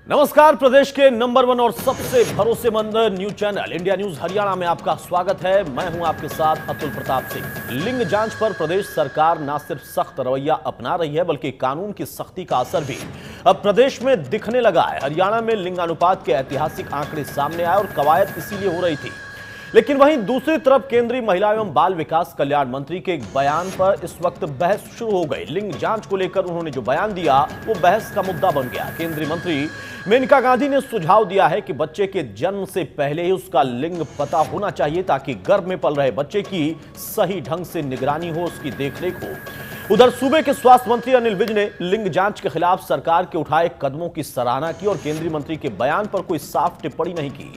नमस्कार। प्रदेश के नंबर 1 और सबसे भरोसेमंद news channel India news Haryana में आपका स्वागत है। मैं हूं आपके साथ अतुल प्रताप सिंह। लिंग जांच पर प्रदेश सरकार न सिर्फ सख्त रवैया अपना रही है बल्कि कानून की सख्ती का असर भी अब प्रदेश में दिखने लगा है। हरियाणा में लिंगानुपात के ऐतिहासिक आंकड़े सामने आए और कवायद इसीलिए हो रही थी, लेकिन वहीं दूसरी तरफ केंद्रीय महिला एवं बाल विकास कल्याण मंत्री के एक बयान पर इस वक्त बहस शुरू हो गई। लिंग जांच को लेकर उन्होंने जो बयान दिया वो बहस का मुद्दा बन गया। केंद्रीय मंत्री मेनका गांधी ने सुझाव दिया है कि बच्चे के जन्म से पहले ही उसका लिंग पता होना चाहिए ताकि गर्भ में पल रहे बच्चे की सही ढंग से निगरानी हो, उसकी देखरेख हो। उधर सूबे के स्वास्थ्य मंत्री अनिल विज ने लिंग जांच के खिलाफ सरकार के उठाए कदमों की सराहना की और केंद्रीय मंत्री के बयान पर कोई साफ टिप्पणी नहीं की।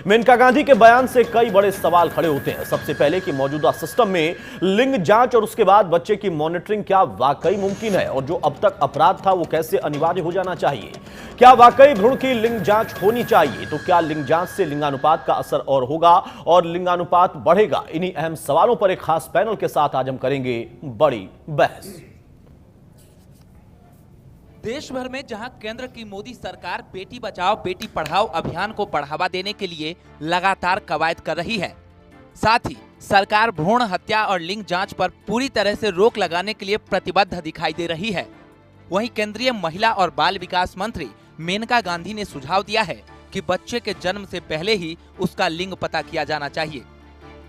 मेनका गांधी के बयान से कई बड़े सवाल खड़े होते हैं। सबसे पहले कि मौजूदा सिस्टम में लिंग जांच और उसके बाद बच्चे की मॉनिटरिंग क्या वाकई मुमकिन है, और जो अब तक अपराध था वो कैसे अनिवार्य हो जाना चाहिए। क्या वाकई भ्रूण की लिंग जांच होनी चाहिए? तो क्या लिंग जांच से लिंगानुपात का असर और होगा और लिंगानुपात बढ़ेगा? इन्हीं अहम सवालों पर एक खास पैनल के साथ आज हम करेंगे बड़ी बहस। देश भर में जहां केंद्र की मोदी सरकार बेटी बचाओ बेटी पढ़ाओ अभियान को बढ़ावा देने के लिए लगातार कवायद कर रही है, साथ ही सरकार भ्रूण हत्या और लिंग जांच पर पूरी तरह से रोक लगाने के लिए प्रतिबद्ध दिखाई दे रही है, वहीं केंद्रीय महिला और बाल विकास मंत्री मेनका गांधी ने सुझाव दिया है कि बच्चे के जन्म से पहले ही उसका लिंग पता किया जाना चाहिए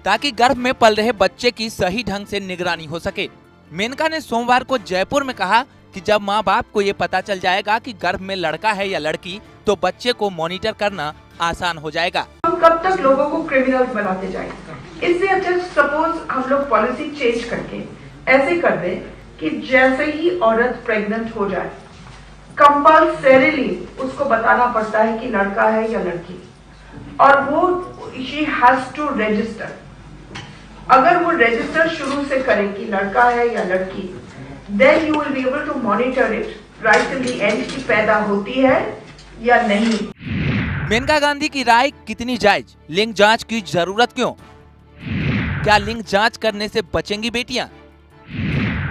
ताकि गर्भ में पल रहे बच्चे की सही ढंग से निगरानी हो सके। मेनका ने सोमवार को जयपुर में कहा कि जब माँ बाप को ये पता चल जाएगा कि गर्भ में लड़का है या लड़की तो बच्चे को मॉनिटर करना आसान हो जाएगा। हम कब तक लोगों को क्रिमिनल्स बनाते जाएंगे? इससे अच्छा सपोज हम लोग पॉलिसी चेंज करके ऐसे कर दें कि जैसे ही औरत प्रेग्नेंट हो जाए कंपल्सरीली उसको बताना पड़ता है कि लड़का है या लड़की, और वो शी हैज टू रजिस्टर। अगर वो रजिस्टर शुरू से करे कि लड़का है या लड़की, then you will be able to monitor it right till the end कि पैदा होती है या नहीं। मेनका गांधी की राय कितनी जायज? लिंग जांच की जरूरत क्यों? क्या लिंग जांच करने से बचेंगी बेटियां?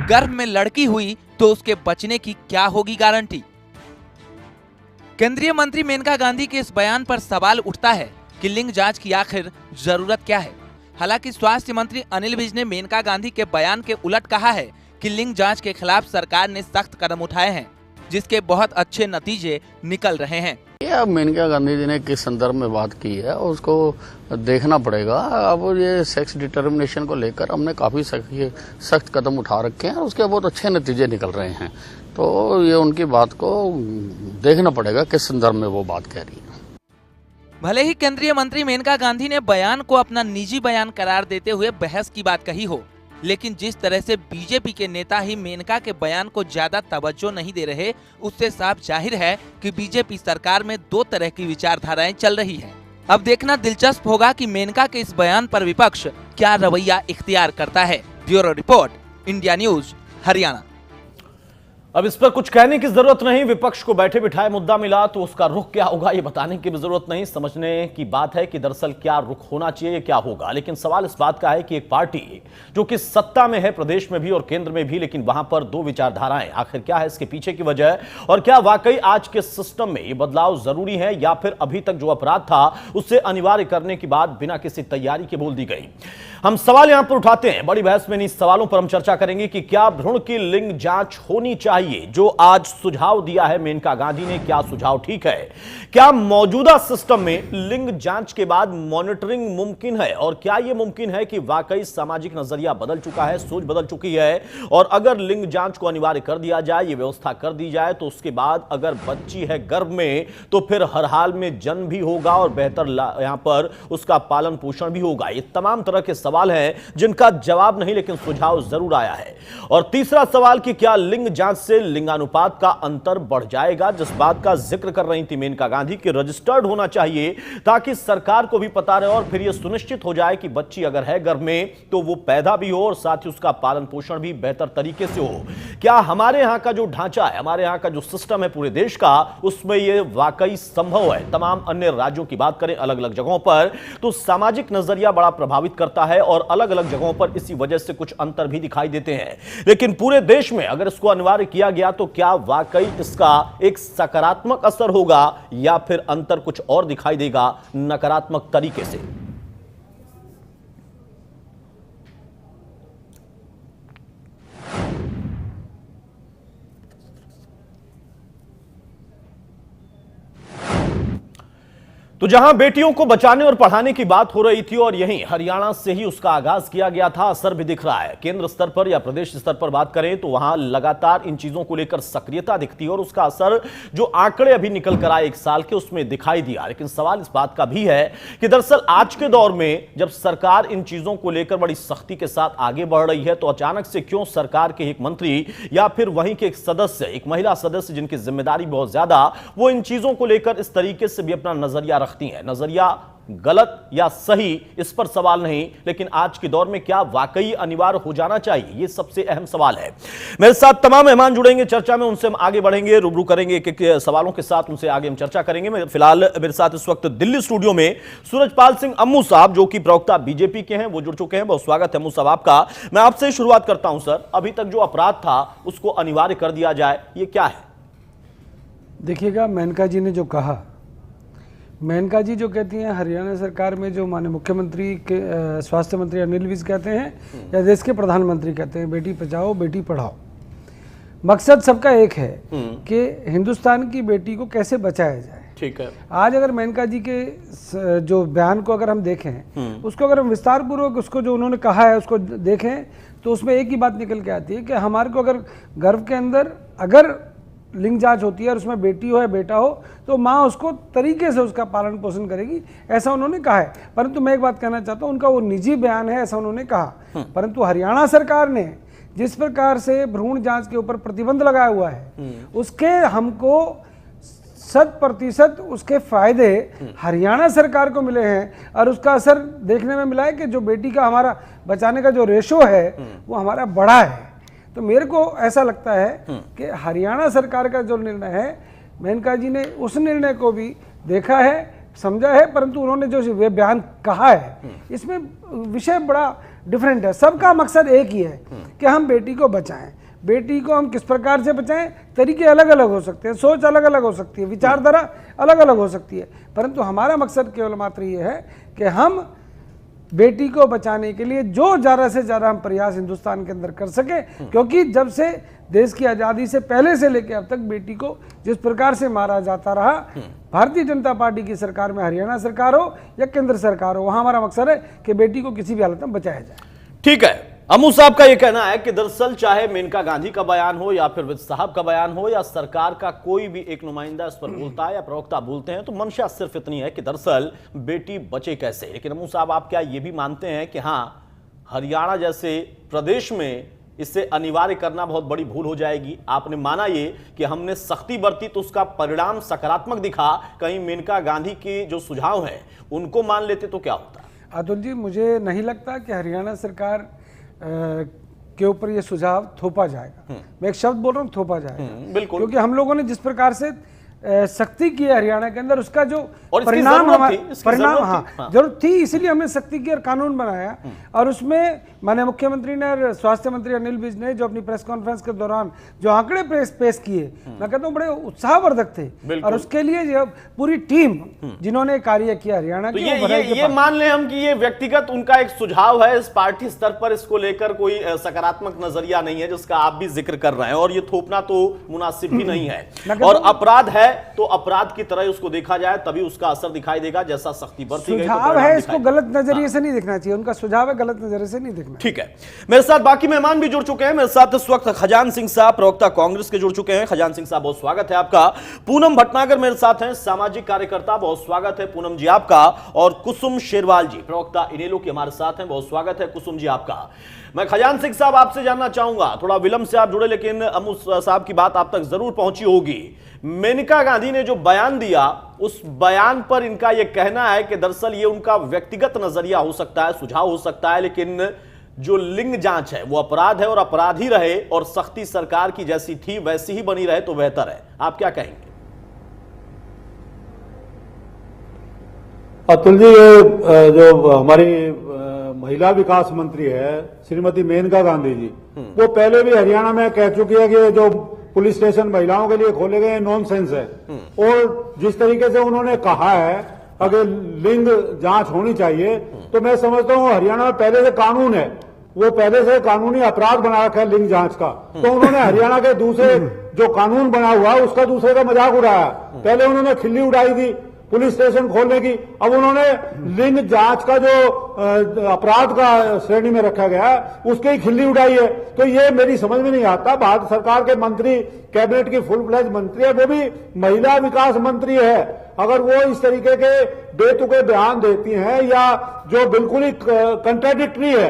गर्भ में लड़की हुई तो उसके बचने की क्या होगी गारंटी? केंद्रीय मंत्री मेनका गांधी के इस बयान पर सवाल उठता है कि लिंग जांच की आखिर जरूरत क्या है। हालांकि स्वास्थ्य मंत्री अनिल विज ने मेनका गांधी के बयान के उलट कहा है कि लिंग जांच के खिलाफ सरकार ने सख्त कदम उठाए हैं जिसके बहुत अच्छे नतीजे निकल रहे हैं। ये मेनका गांधी जी ने किस संदर्भ में बात की है उसको देखना पड़ेगा। अब ये सेक्स डिटर्मिनेशन को लेकर हमने काफी सख्त कदम उठा रखे हैं और उसके बहुत अच्छे नतीजे निकल रहे हैं, तो ये उनकी बात को देखना पड़ेगा किस संदर्भ में वो बात कह रही है। भले ही केंद्रीय मंत्री मेनका गांधी ने बयान को अपना निजी बयान करार देते हुए बहस की बात कही हो, लेकिन जिस तरह से बीजेपी के नेता ही मेनका के बयान को ज्यादा तवज्जो नहीं दे रहे, उससे साफ जाहिर है कि बीजेपी सरकार में दो तरह की विचारधाराएं चल रही हैं। अब देखना दिलचस्प होगा कि मेनका के इस बयान पर विपक्ष क्या रवैया इख्तियार करता है। Bureau report, India news Haryana. अब इस पर कुछ कहने की जरूरत नहीं। विपक्ष को बैठे बिठाए मुद्दा मिला तो उसका रुख क्या होगा ये बताने की भी जरूरत नहीं। समझने की बात है कि दरअसल क्या रुख होना चाहिए, क्या होगा। लेकिन सवाल इस बात का है कि एक पार्टी जो कि सत्ता में है प्रदेश में भी और केंद्र में भी, लेकिन वहां पर दो विचारधाराएं, आखिर क्या है इसके पीछे की वजह, और क्या वाकई आज के सिस्टम में ये बदलाव जरूरी है या फिर अभी तक जो अपराध था उसे अनिवार्य करने की बात बिना किसी तैयारी के बोल दी गई। हम सवाल यहां पर उठाते हैं। बड़ी बहस में इन सवालों पर हम चर्चा करेंगे कि क्या भ्रूण की लिंग जांच होनी चाहिए? जो आज सुझाव दिया है मेनका गांधी ने, क्या सुझाव ठीक है? क्या मौजूदा सिस्टम में लिंग जांच के बाद मॉनिटरिंग मुमकिन है? और क्या यह मुमकिन है कि वाकई सामाजिक नजरिया बदल चुका है, सोच बदल चुकी है, और अगर लिंग जांच को अनिवार्य कर दिया जाए, यह व्यवस्था कर दी जाए, तो उसके बाद अगर बच्ची है गर्भ में तो फिर हर हाल में जन्म भी होगा और बेहतर यहां पर उसका पालन पोषण भी होगा। ये तमाम तरह के सवाल हैं जिनका जवाब नहीं, लेकिन सुझाव जरूर आया है। और तीसरा सवाल कि क्या लिंग जांच से लिंगानुपात का अंतर बढ़ जाएगा, जिस बात का जिक्र कर रही थी मेनका गांधी कि रजिस्टर्ड होना चाहिए ताकि सरकार को भी पता रहे और फिर यह सुनिश्चित हो जाए कि बच्ची अगर है गर्भ में तो वो पैदा भी हो और साथ ही उसका पालन पोषण भी बेहतर तरीके से हो। क्या हमारे यहां का जो ढांचा है, हमारे यहां का जो सिस्टम है पूरे देश का, उसमें यह वाकई संभव है? तमाम अन्य राज्यों की बात करें अलग अलग जगहों पर तो सामाजिक नजरिया बड़ा प्रभावित करता है और अलग अलग जगहों पर इसी वजह से कुछ अंतर भी दिखाई देते हैं। लेकिन पूरे देश में अगर इसको अनिवार्य किया किया गया तो क्या वाकई इसका एक सकारात्मक असर होगा या फिर अंतर कुछ और दिखाई देगा नकारात्मक तरीके से? तो जहां बेटियों को बचाने और पढ़ाने की बात हो रही थी और यहीं हरियाणा से ही उसका आगाज किया गया था, असर भी दिख रहा है। केंद्र स्तर पर या प्रदेश स्तर पर बात करें तो वहां लगातार इन चीजों को लेकर सक्रियता दिखती है और उसका असर जो आंकड़े अभी निकल कर आए 1 साल के, उसमें दिखाई दिया। लेकिन सवाल इस बात का भी है कि दरअसल आज के दौर में जब सरकार इन चीजों को लेकर बड़ी सख्ती के साथ आगे बढ़ रही है तो अचानक से क्यों सरकार के एक मंत्री या फिर वहीं के एक सदस्य, एक महिला सदस्य जिनकी जिम्मेदारी बहुत ज्यादा, वो इन चीजों को लेकर इस तरीके से भी अपना नजरिया रखती है। नजरिया गलत या सही इस पर सवाल नहीं, लेकिन आज के दौर में क्या वाकई अनिवार्य हो जाना चाहिए, यह सबसे अहम सवाल है। मेरे साथ तमाम मेहमान जुड़ेंगे चर्चा में, उनसे हम आगे बढ़ेंगे, रूबरू करेंगे एक एक सवालों के साथ, उनसे आगे हम चर्चा करेंगे। फिलहाल मेरे साथ इस वक्त दिल्ली स्टूडियो में सूरजपाल सिंह अम्मू साहब, जो कि प्रवक्ता बीजेपी के हैं, वो जुड़ चुके हैं। बहुत स्वागत है अम्मू साहब आपका। मैं आपसे शुरुआत करता हूं सर, अभी तक जो अपराध था उसको अनिवार्य कर दिया जाए, ये क्या है? देखिएगा, मेनका जी ने जो कहा, मेनका जी जो कहती हैं हरियाणा सरकार में जो माननीय मुख्यमंत्री के स्वास्थ्य मंत्री अनिल विज कहते हैं या देश के प्रधानमंत्री कहते हैं, बेटी बचाओ बेटी पढ़ाओ, मकसद सबका एक है कि हिंदुस्तान की बेटी को कैसे बचाया जाए। ठीक है। आज अगर मेनका जी के जो बयान को अगर हम देखें, उसको अगर हम विस्तार पूर्वक उसको जो उन्होंने कहा है उसको देखें तो उसमें एक ही बात निकल के आती है कि हमारे को अगर गर्भ के अंदर अगर लिंग जांच होती है और उसमें बेटी हो या बेटा हो तो माँ उसको तरीके से उसका पालन पोषण करेगी, ऐसा उन्होंने कहा है। परंतु मैं एक बात कहना चाहता हूँ, उनका वो निजी बयान है, ऐसा उन्होंने कहा। परंतु हरियाणा सरकार ने जिस प्रकार से भ्रूण जांच के ऊपर प्रतिबंध लगाया हुआ है, उसके हमको 100% उसके फायदे हरियाणा सरकार को मिले हैं और उसका असर देखने में मिला है कि जो बेटी का हमारा बचाने का जो रेशो है वो हमारा बढ़ा है। तो मेरे को ऐसा लगता है कि हरियाणा सरकार का जो निर्णय है, मेनका जी ने उस निर्णय को भी देखा है, समझा है, परंतु उन्होंने जो वे बयान कहा है इसमें विषय बड़ा डिफरेंट है। सबका मकसद एक ही है कि हम बेटी को बचाएं। बेटी को हम किस प्रकार से बचाएं, तरीके अलग अलग हो सकते हैं, सोच अलग अलग हो सकती है, विचारधारा अलग अलग हो सकती है, परंतु हमारा मकसद केवल मात्र ये है कि हम बेटी को बचाने के लिए जो ज़्यादा से ज़्यादा हम प्रयास हिंदुस्तान के अंदर कर सके, क्योंकि जब से देश की आज़ादी से पहले से लेकर अब तक बेटी को जिस प्रकार से मारा जाता रहा, भारतीय जनता पार्टी की सरकार में, हरियाणा सरकार हो या केंद्र सरकार हो, वहाँ हमारा मकसद है कि बेटी को किसी भी हालत में बचाया जाए। ठीक है, अम्मू साहब का यह कहना है कि दरअसल चाहे मेनका गांधी का बयान हो या फिर विज साहब का बयान हो या सरकार का कोई भी एक नुमाइंदा इस पर बोलता है या प्रवक्ता बोलते हैं, तो मंशा सिर्फ इतनी है कि दरअसल बेटी बचे कैसे। लेकिन अम्मू साहब, आप क्या ये भी मानते हैं कि हाँ, हरियाणा जैसे प्रदेश में इसे अनिवार्य करना बहुत बड़ी भूल हो जाएगी? आपने माना ये कि हमने सख्ती बरती तो उसका परिणाम सकारात्मक दिखा, कहीं मेनका गांधी के जो सुझाव हैं उनको मान लेते तो क्या होता? अतुल जी, मुझे नहीं लगता कि हरियाणा सरकार के ऊपर ये सुझाव थोपा जाएगा। मैं एक शब्द बोल रहा हूँ, थोपा जाएगा, बिल्कुल, क्योंकि हम लोगों ने जिस प्रकार से सख्ती की है हरियाणा के अंदर, उसका जो परिणाम जरूरत थी, इसीलिए हमने सख्ती की और कानून बनाया। और उसमें माननीय मुख्यमंत्री ने और स्वास्थ्य मंत्री अनिल विज ने जो अपनी प्रेस कॉन्फ्रेंस के दौरान जो आंकड़े पेश किए, मैं कहता हूँ बड़े उत्साहवर्धक थे, और उसके लिए जो पूरी टीम जिन्होंने कार्य किया हरियाणा की, ये मान लें हम कि ये व्यक्तिगत उनका एक सुझाव है, इस पार्टी स्तर पर इसको लेकर कोई सकारात्मक नजरिया नहीं है जिसका आप भी जिक्र कर रहे हैं, और ये थोपना तो मुनासिब भी नहीं है। और अपराध है तो अपराध की तरह उसको देखा जाए, तभी उसका असर दिखाई देगा। जैसा सख्ती बरती गई, सुझाव है, इसको गलत नजरिए से नहीं देखना चाहिए, उनका सुझाव है, गलत नजरिए से नहीं देखना। ठीक है, मेरे साथ बाकी मेहमान भी जुड़ चुके हैं। मेरे साथ इस वक्त खजान सिंह साहब, प्रवक्ता कांग्रेस के, जुड़ चुके हैं। खजान सिंह साहब, बहुत स्वागत है आपका। पूनम भटनागर मेरे साथ हैं, सामाजिक कार्यकर्ता, बहुत स्वागत है पूनम जी आपका। और कुसुम शेरवाल जी, प्रवक्ता इनेलो के, हमारे साथ हैं, बहुत स्वागत है कुसुम जी आपका। मैं खजान सिंह साहब आपसे जानना चाहूंगा, थोड़ा विलंब से आप जुड़े, लेकिन अम्मू साहब की बात आप तक जरूर पहुंची होगी। मेनका गांधी ने जो बयान दिया, उस बयान पर इनका यह कहना है कि दरअसल ये उनका व्यक्तिगत नजरिया हो सकता है, सुझाव हो सकता है, लेकिन जो लिंग जांच है वो अपराध है और अपराध ही रहे, और सख्ती सरकार की जैसी थी वैसी ही बनी रहे तो बेहतर है। आप क्या कहेंगे? अतुल जी, ये जो हमारी महिला विकास मंत्री है श्रीमती मेनका गांधी जी, वो पहले भी हरियाणा में कह चुकी है कि जो पुलिस स्टेशन महिलाओं के लिए खोले गए नॉनसेंस है। और जिस तरीके से उन्होंने कहा है अगर लिंग जांच होनी चाहिए, तो मैं समझता हूँ हरियाणा में पहले से कानून है, वो पहले से कानूनी अपराध बना रखा है लिंग जांच का। तो उन्होंने हरियाणा के दूसरे जो कानून बना हुआ है उसका दूसरे का मजाक उड़ाया। पहले उन्होंने खिल्ली उड़ाई थी पुलिस स्टेशन खोलने की, अब उन्होंने लिंग जांच का जो अपराध का श्रेणी में रखा गया है उसकी ही खिल्ली उड़ाई है। तो ये मेरी समझ में नहीं आता। भारत सरकार के मंत्री, कैबिनेट की फुल फ्लेज मंत्री है, वो भी महिला विकास मंत्री है, अगर वो इस तरीके के बेतुके बयान देती हैं या जो बिल्कुल ही कंट्राडिक्टरी है,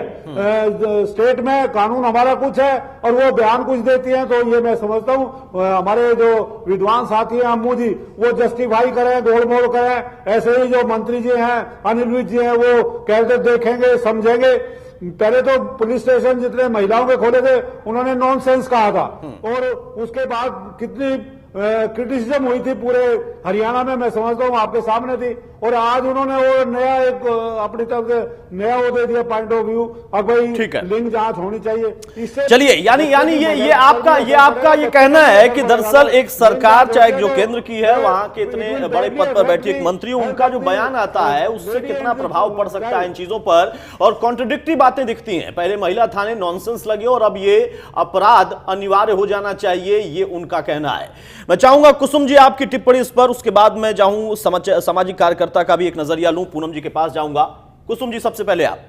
स्टेट में कानून हमारा कुछ है और वो बयान कुछ देती हैं, तो ये मैं समझता हूँ हमारे जो विद्वान साथी हैं अम्मू जी, वो जस्टिफाई करें, गोल मोल करें। ऐसे ही जो मंत्री जी हैं, अनिल विज जी हैं, वो कहते देखेंगे समझेंगे। पहले तो पुलिस स्टेशन जितने महिलाओं के खोले थे उन्होंने नॉनसेंस कहा था, और उसके बाद कितनी क्रिटिसिज्म हुई थी पूरे हरियाणा में, मैं समझता हूँ आपके सामने थी। और आज उन्होंने वो नया एक अपनी तरफ से नया वो दे दिया पॉइंट ऑफ व्यू, अब भाई लिंग जांच होनी चाहिए। इससे चलिए यानी ये आपका ये कहना है कि दरअसल एक सरकार चाहे जो केंद्र की है, वहां के इतने बड़े पद पर बैठे एक मंत्री, उनका जो बयान आता है उससे कितना प्रभाव पड़ सकता है इन चीजों पर, और कॉन्ट्रडिक्टरी बातें दिखती हैं। पहले महिला थाने नॉनसेंस लगे और अब ये अपराध अनिवार्य हो जाना चाहिए, ये उनका कहना है। मैं चाहूंगा कुसुम जी आपकी टिप्पणी इस पर, उसके बाद मैं जाऊं सामाजिक कार्यकर्ता का भी एक नजरिया लूं। पूनम जी के पास जाऊंगा। कुसुम जी सबसे पहले आप।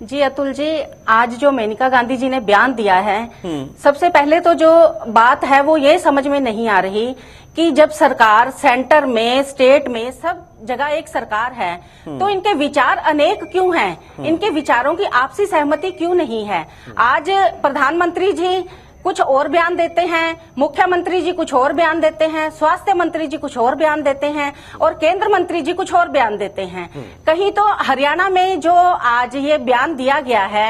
जी अतुल जी, आज जो मेनका गांधी जी ने बयान दिया है, सबसे पहले तो जो बात है वो ये समझ में नहीं आ रही कि जब सरकार सेंटर में, स्टेट में, सब जगह एक सरकार है, तो इनके विचार अनेक क्यों हैं? इनके विचारों की आपसी सहमति क्यों नहीं है? आज प्रधानमंत्री जी कुछ और बयान देते हैं, मुख्यमंत्री जी कुछ और बयान देते हैं, स्वास्थ्य मंत्री जी कुछ और बयान देते हैं, और केंद्र मंत्री जी कुछ और बयान देते हैं। कहीं तो हरियाणा में जो आज ये बयान दिया गया है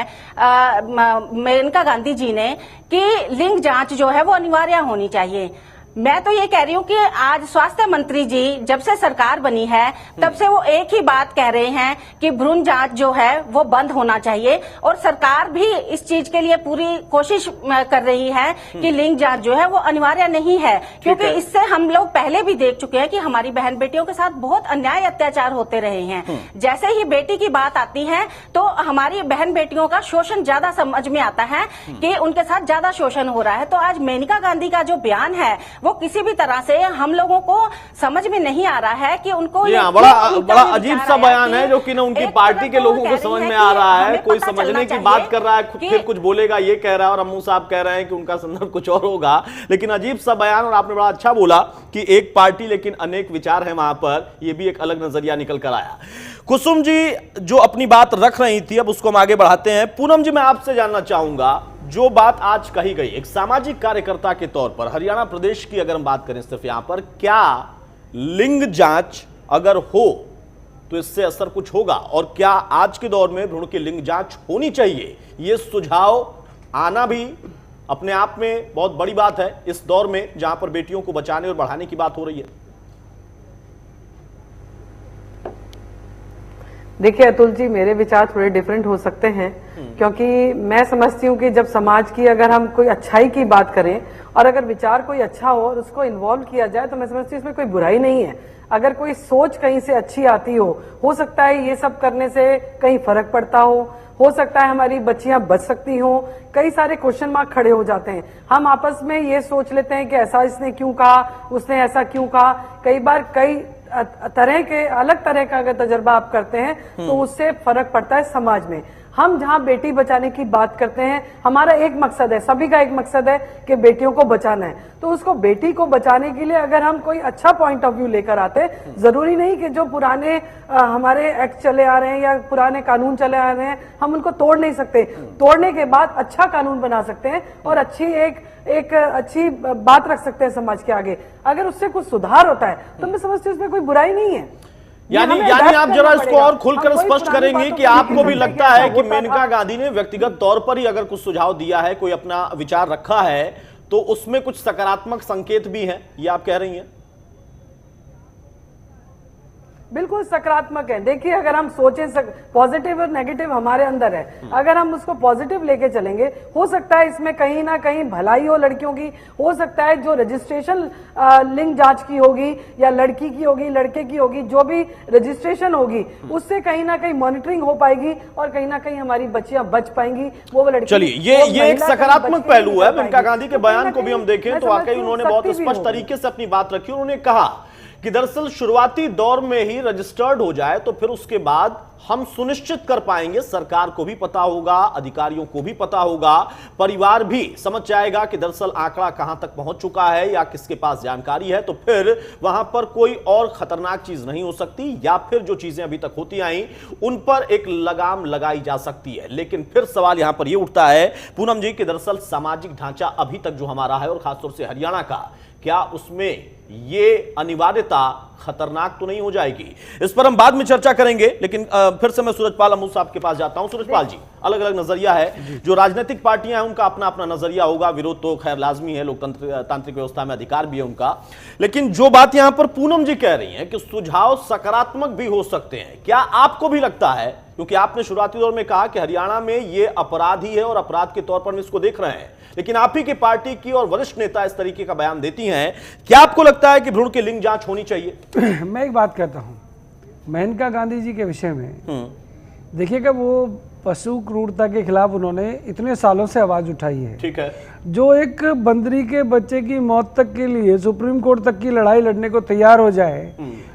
मेनका गांधी जी ने कि लिंग जांच जो है वो अनिवार्य होनी चाहिए, मैं तो ये कह रही हूँ कि आज स्वास्थ्य मंत्री जी जब से सरकार बनी है तब से वो एक ही बात कह रहे हैं कि भ्रूण जांच जो है वो बंद होना चाहिए, और सरकार भी इस चीज के लिए पूरी कोशिश कर रही है कि लिंग जांच जो है वो अनिवार्य नहीं है, क्योंकि इससे हम लोग पहले भी देख चुके हैं कि हमारी बहन बेटियों के साथ बहुत अन्याय अत्याचार होते रहे हैं। जैसे ही बेटी की बात आती है तो हमारी बहन बेटियों का शोषण ज्यादा समझ में आता है कि उनके साथ ज्यादा शोषण हो रहा है। तो आज मेनका गांधी का जो बयान है वो किसी भी तरह से हम लोगों को समझ में नहीं आ रहा है कि उनको बड़ा अजीब सा बयान है जो कि ना उनकी पार्टी के लोगों को समझ में आ रहा है। कोई समझने की बात कर रहा है, फिर कुछ बोलेगा ये कह रहा है, और अम्मू साहब कह रहे हैं कि उनका संदर्भ कुछ और होगा। लेकिन अजीब सा बयान, और आपने बड़ा अच्छा बोला कि एक पार्टी लेकिन अनेक विचार है वहां पर, यह भी एक अलग नजरिया निकल कर आया। कुसुम जी जो अपनी बात रख रही थी, अब उसको हम आगे बढ़ाते हैं। पूनम जी, मैं आपसे जानना चाहूंगा, जो बात आज कही गई एक सामाजिक कार्यकर्ता के तौर पर, हरियाणा प्रदेश की अगर हम बात करें सिर्फ यहां पर, क्या लिंग जांच अगर हो तो इससे असर कुछ होगा, और क्या आज के दौर में भ्रूण की लिंग जांच होनी चाहिए, यह सुझाव आना भी अपने आप में बहुत बड़ी बात है इस दौर में जहां पर बेटियों को बचाने और बढ़ाने की बात हो रही है? देखिए अतुल जी, मेरे विचार थोड़े डिफरेंट हो सकते हैं, क्योंकि मैं समझती हूँ कि जब समाज की अगर हम कोई अच्छाई की बात करें और अगर विचार कोई अच्छा हो और उसको इन्वॉल्व किया जाए तो मैं समझती हूँ इसमें कोई बुराई नहीं है। अगर कोई सोच कहीं से अच्छी आती हो सकता है ये सब करने से कहीं फर्क पड़ता हो सकता है हमारी बच्चियां बच सकती हो, कई सारे क्वेश्चन मार्क खड़े हो जाते हैं। हम आपस में ये सोच लेते हैं कि ऐसा इसने क्यों कहा, उसने ऐसा क्यों कहा। कई बार कई अलग तरह का अगर तजर्बा आप करते हैं तो उससे फर्क पड़ता है समाज में। हम जहां बेटी बचाने की बात करते हैं, हमारा एक मकसद है, सभी का एक मकसद है कि बेटियों को बचाना है। तो उसको बेटी को बचाने के लिए अगर हम कोई अच्छा पॉइंट ऑफ व्यू लेकर आते हैं, जरूरी नहीं कि जो पुराने हमारे एक्ट चले आ रहे हैं या पुराने कानून चले आ रहे हैं हम उनको तोड़ नहीं सकते। तोड़ने के बाद अच्छा कानून बना सकते हैं और एक अच्छी बात रख सकते हैं समाज के आगे। अगर उससे कुछ सुधार होता है तो मैं समझती हूँ उसमें कोई बुराई नहीं है। यानी आप जरा इसको और खुलकर स्पष्ट करेंगे कि आपको भी लगता है कि मेनका गांधी ने व्यक्तिगत तौर पर ही अगर कुछ सुझाव दिया है, कोई अपना विचार रखा है, तो उसमें कुछ सकारात्मक संकेत भी हैं, ये आप कह रही हैं? बिल्कुल सकारात्मक है। देखिए, अगर हम सोचें पॉजिटिव और नेगेटिव हमारे अंदर है, अगर हम उसको पॉजिटिव लेके चलेंगे, हो सकता है इसमें कहीं ना कहीं भलाई हो लड़कियों की, हो सकता है जो रजिस्ट्रेशन लिंग जांच की होगी या लड़की की होगी लड़के की होगी, जो भी रजिस्ट्रेशन होगी उससे कहीं ना कहीं मॉनिटरिंग हो पाएगी और कहीं ना कहीं हमारी बच्चियां बच पाएंगी। वो लड़की, चलिए, ये एक सकारात्मक पहलू है। मेनका गांधी के बयान को भी हम देखें तो वाकई उन्होंने बहुत स्पष्ट तरीके से अपनी बात रखी। उन्होंने कहा कि दरअसल शुरुआती दौर में ही रजिस्टर्ड हो जाए तो फिर उसके बाद हम सुनिश्चित कर पाएंगे, सरकार को भी पता होगा, अधिकारियों को भी पता होगा, परिवार भी समझ जाएगा कि दरअसल आंकड़ा कहां तक पहुंच चुका है या किसके पास जानकारी है, तो फिर वहां पर कोई और खतरनाक चीज नहीं हो सकती या फिर जो चीजें अभी तक होती आई उन पर एक लगाम लगाई जा सकती है। लेकिन फिर सवाल यहां पर यह उठता है पूनम जी कि दरअसल सामाजिक ढांचा अभी तक जो हमारा है और खासतौर से हरियाणा का, क्या उसमें ये अनिवार्यता खतरनाक तो नहीं हो जाएगी? इस पर हम बाद में चर्चा करेंगे, लेकिन फिर से मैं सूरजपाल अमू साहब के पास जाता हूं। सूरजपाल जी, अलग अलग नजरिया है, जो राजनीतिक पार्टियां हैं उनका अपना अपना नजरिया होगा, विरोध तो खैर लाजमी है, लोकतंत्र तांत्रिक व्यवस्था में अधिकार भी है उनका, लेकिन जो बात यहां पर पूनम जी कह रही हैं कि सुझाव सकारात्मक भी हो सकते हैं, क्या आपको भी लगता है? क्योंकि आपने शुरुआती दौर में कहा कि हरियाणा में ये अपराध ही है और अपराध के तौर पर हम इसको देख रहे हैं, लेकिन आप ही की पार्टी की और वरिष्ठ नेता इस तरीके का बयान देती हैं, क्या आपको लगता है कि भ्रूण की लिंग जांच होनी चाहिए? मैं एक बात कहता हूं मेनका गांधी जी के विषय में। देखिएगा, वो पशु क्रूरता के खिलाफ उन्होंने इतने सालों से आवाज उठाई है। ठीक है। जो एक बंदरी के बच्चे की मौत तक के लिए सुप्रीम कोर्ट तक की लड़ाई लड़ने को तैयार हो जाए,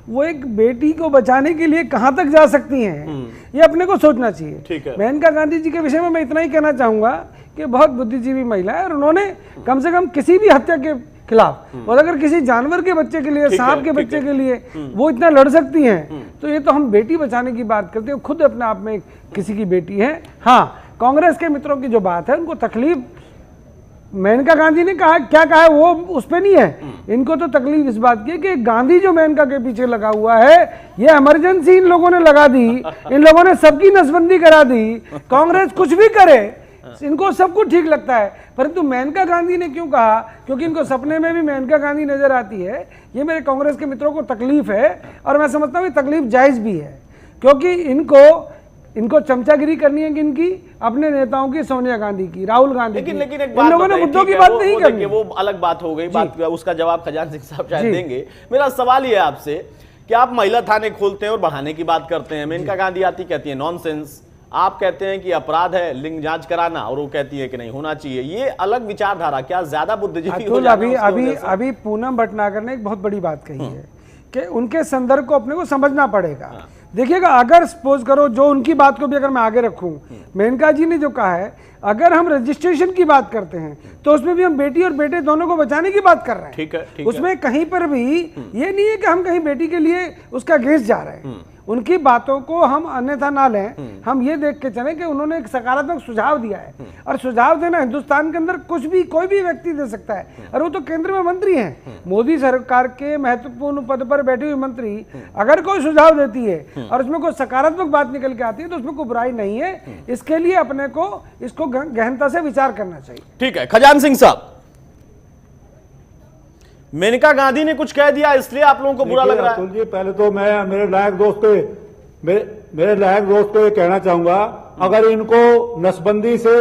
वो एक बेटी को बचाने के लिए कहां तक जा सकती हैं, ये अपने को सोचना चाहिए। ठीक है। मेनका गांधी जी के विषय में मैं इतना ही कहना चाहूंगा कि बहुत बुद्धिजीवी महिला है और उन्होंने कम से कम किसी भी हत्या के खिलाफ, और अगर किसी जानवर के बच्चे के लिए, सांप के बच्चे के लिए वो इतना लड़ सकती हैं, तो ये तो हम बेटी बचाने की बात करते हैं, खुद अपने आप में किसी की बेटी है। हाँ, कांग्रेस के मित्रों की जो बात है, उनको तकलीफ मेनका गांधी ने कहा, क्या कहा है वो उस पर नहीं है, इनको तो तकलीफ इस बात की है कि गांधी जो मेनका के पीछे लगा हुआ है, ये इमरजेंसी इन लोगों ने लगा दी, इन लोगों ने सबकी नसबंदी करा दी, कांग्रेस कुछ भी करे इनको सब कुछ ठीक लगता है, परंतु मेनका गांधी ने क्यों कहा? क्योंकि इनको सपने में भी मेनका गांधी नजर आती है। ये मेरे कांग्रेस के मित्रों को तकलीफ है और मैं समझता हूँ तकलीफ जायज भी है, क्योंकि इनको चमचागिरी करनी है कि इनकी अपने नेताओं की, सोनिया गांधी की, राहुल गांधी की, लेकिन एक इन लोगों ने मुद्दों की बात नहीं करनी। वो अलग बात हो गई, बात उसका जवाब खजान सिंह साहब शायद देंगे। मेरा सवाल ये है आपसे कि आप महिला थाने खोलते हैं और बढ़ाने की बात करते हैं, मेनका गांधी आती कहती है नॉनसेंस, आप कहते हैं कि अपराध है लिंग जांच कराना और वो कहती है कि नहीं होना चाहिए। ये अलग विचारधारा, क्या ज्यादा बुद्धिजीवी हो जाना? अभी पूनम भटनागर ने एक बहुत बड़ी बात कही है कि उनके संदर्भ को अपने को समझना पड़ेगा। देखिएगा, अगर सपोज करो, जो उनकी बात को भी अगर मैं आगे रखूं, मेनका जी ने जो कहा है, अगर हम रजिस्ट्रेशन की बात करते हैं तो उसमें भी हम बेटी और बेटे दोनों को बचाने की बात कर रहे हैं। ठीक है, उसमें कहीं पर भी ये नहीं है कि हम कहीं बेटी के लिए उसका अगेंस्ट जा रहे हैं। उनकी बातों को हम अन्यथा ना लें, हम ये देख के चलें कि उन्होंने एक सकारात्मक सुझाव दिया है, और सुझाव देना हिंदुस्तान के अंदर कुछ भी कोई भी व्यक्ति दे सकता है, और वो तो केंद्र में मंत्री हैं, मोदी सरकार के महत्वपूर्ण पद पर बैठी हुई मंत्री अगर कोई सुझाव देती है और उसमें कोई सकारात्मक बात निकल के आती है तो उसमें कोई बुराई नहीं है। इसके लिए अपने को इसको गहनता से विचार करना चाहिए। ठीक है, खजान सिंह साहब, मेनका गांधी ने कुछ कह दिया इसलिए आप लोगों को बुरा लग रहा है? जी, पहले तो मैं मेरे लायक दोस्त को ये कहना चाहूंगा, अगर इनको नसबंदी से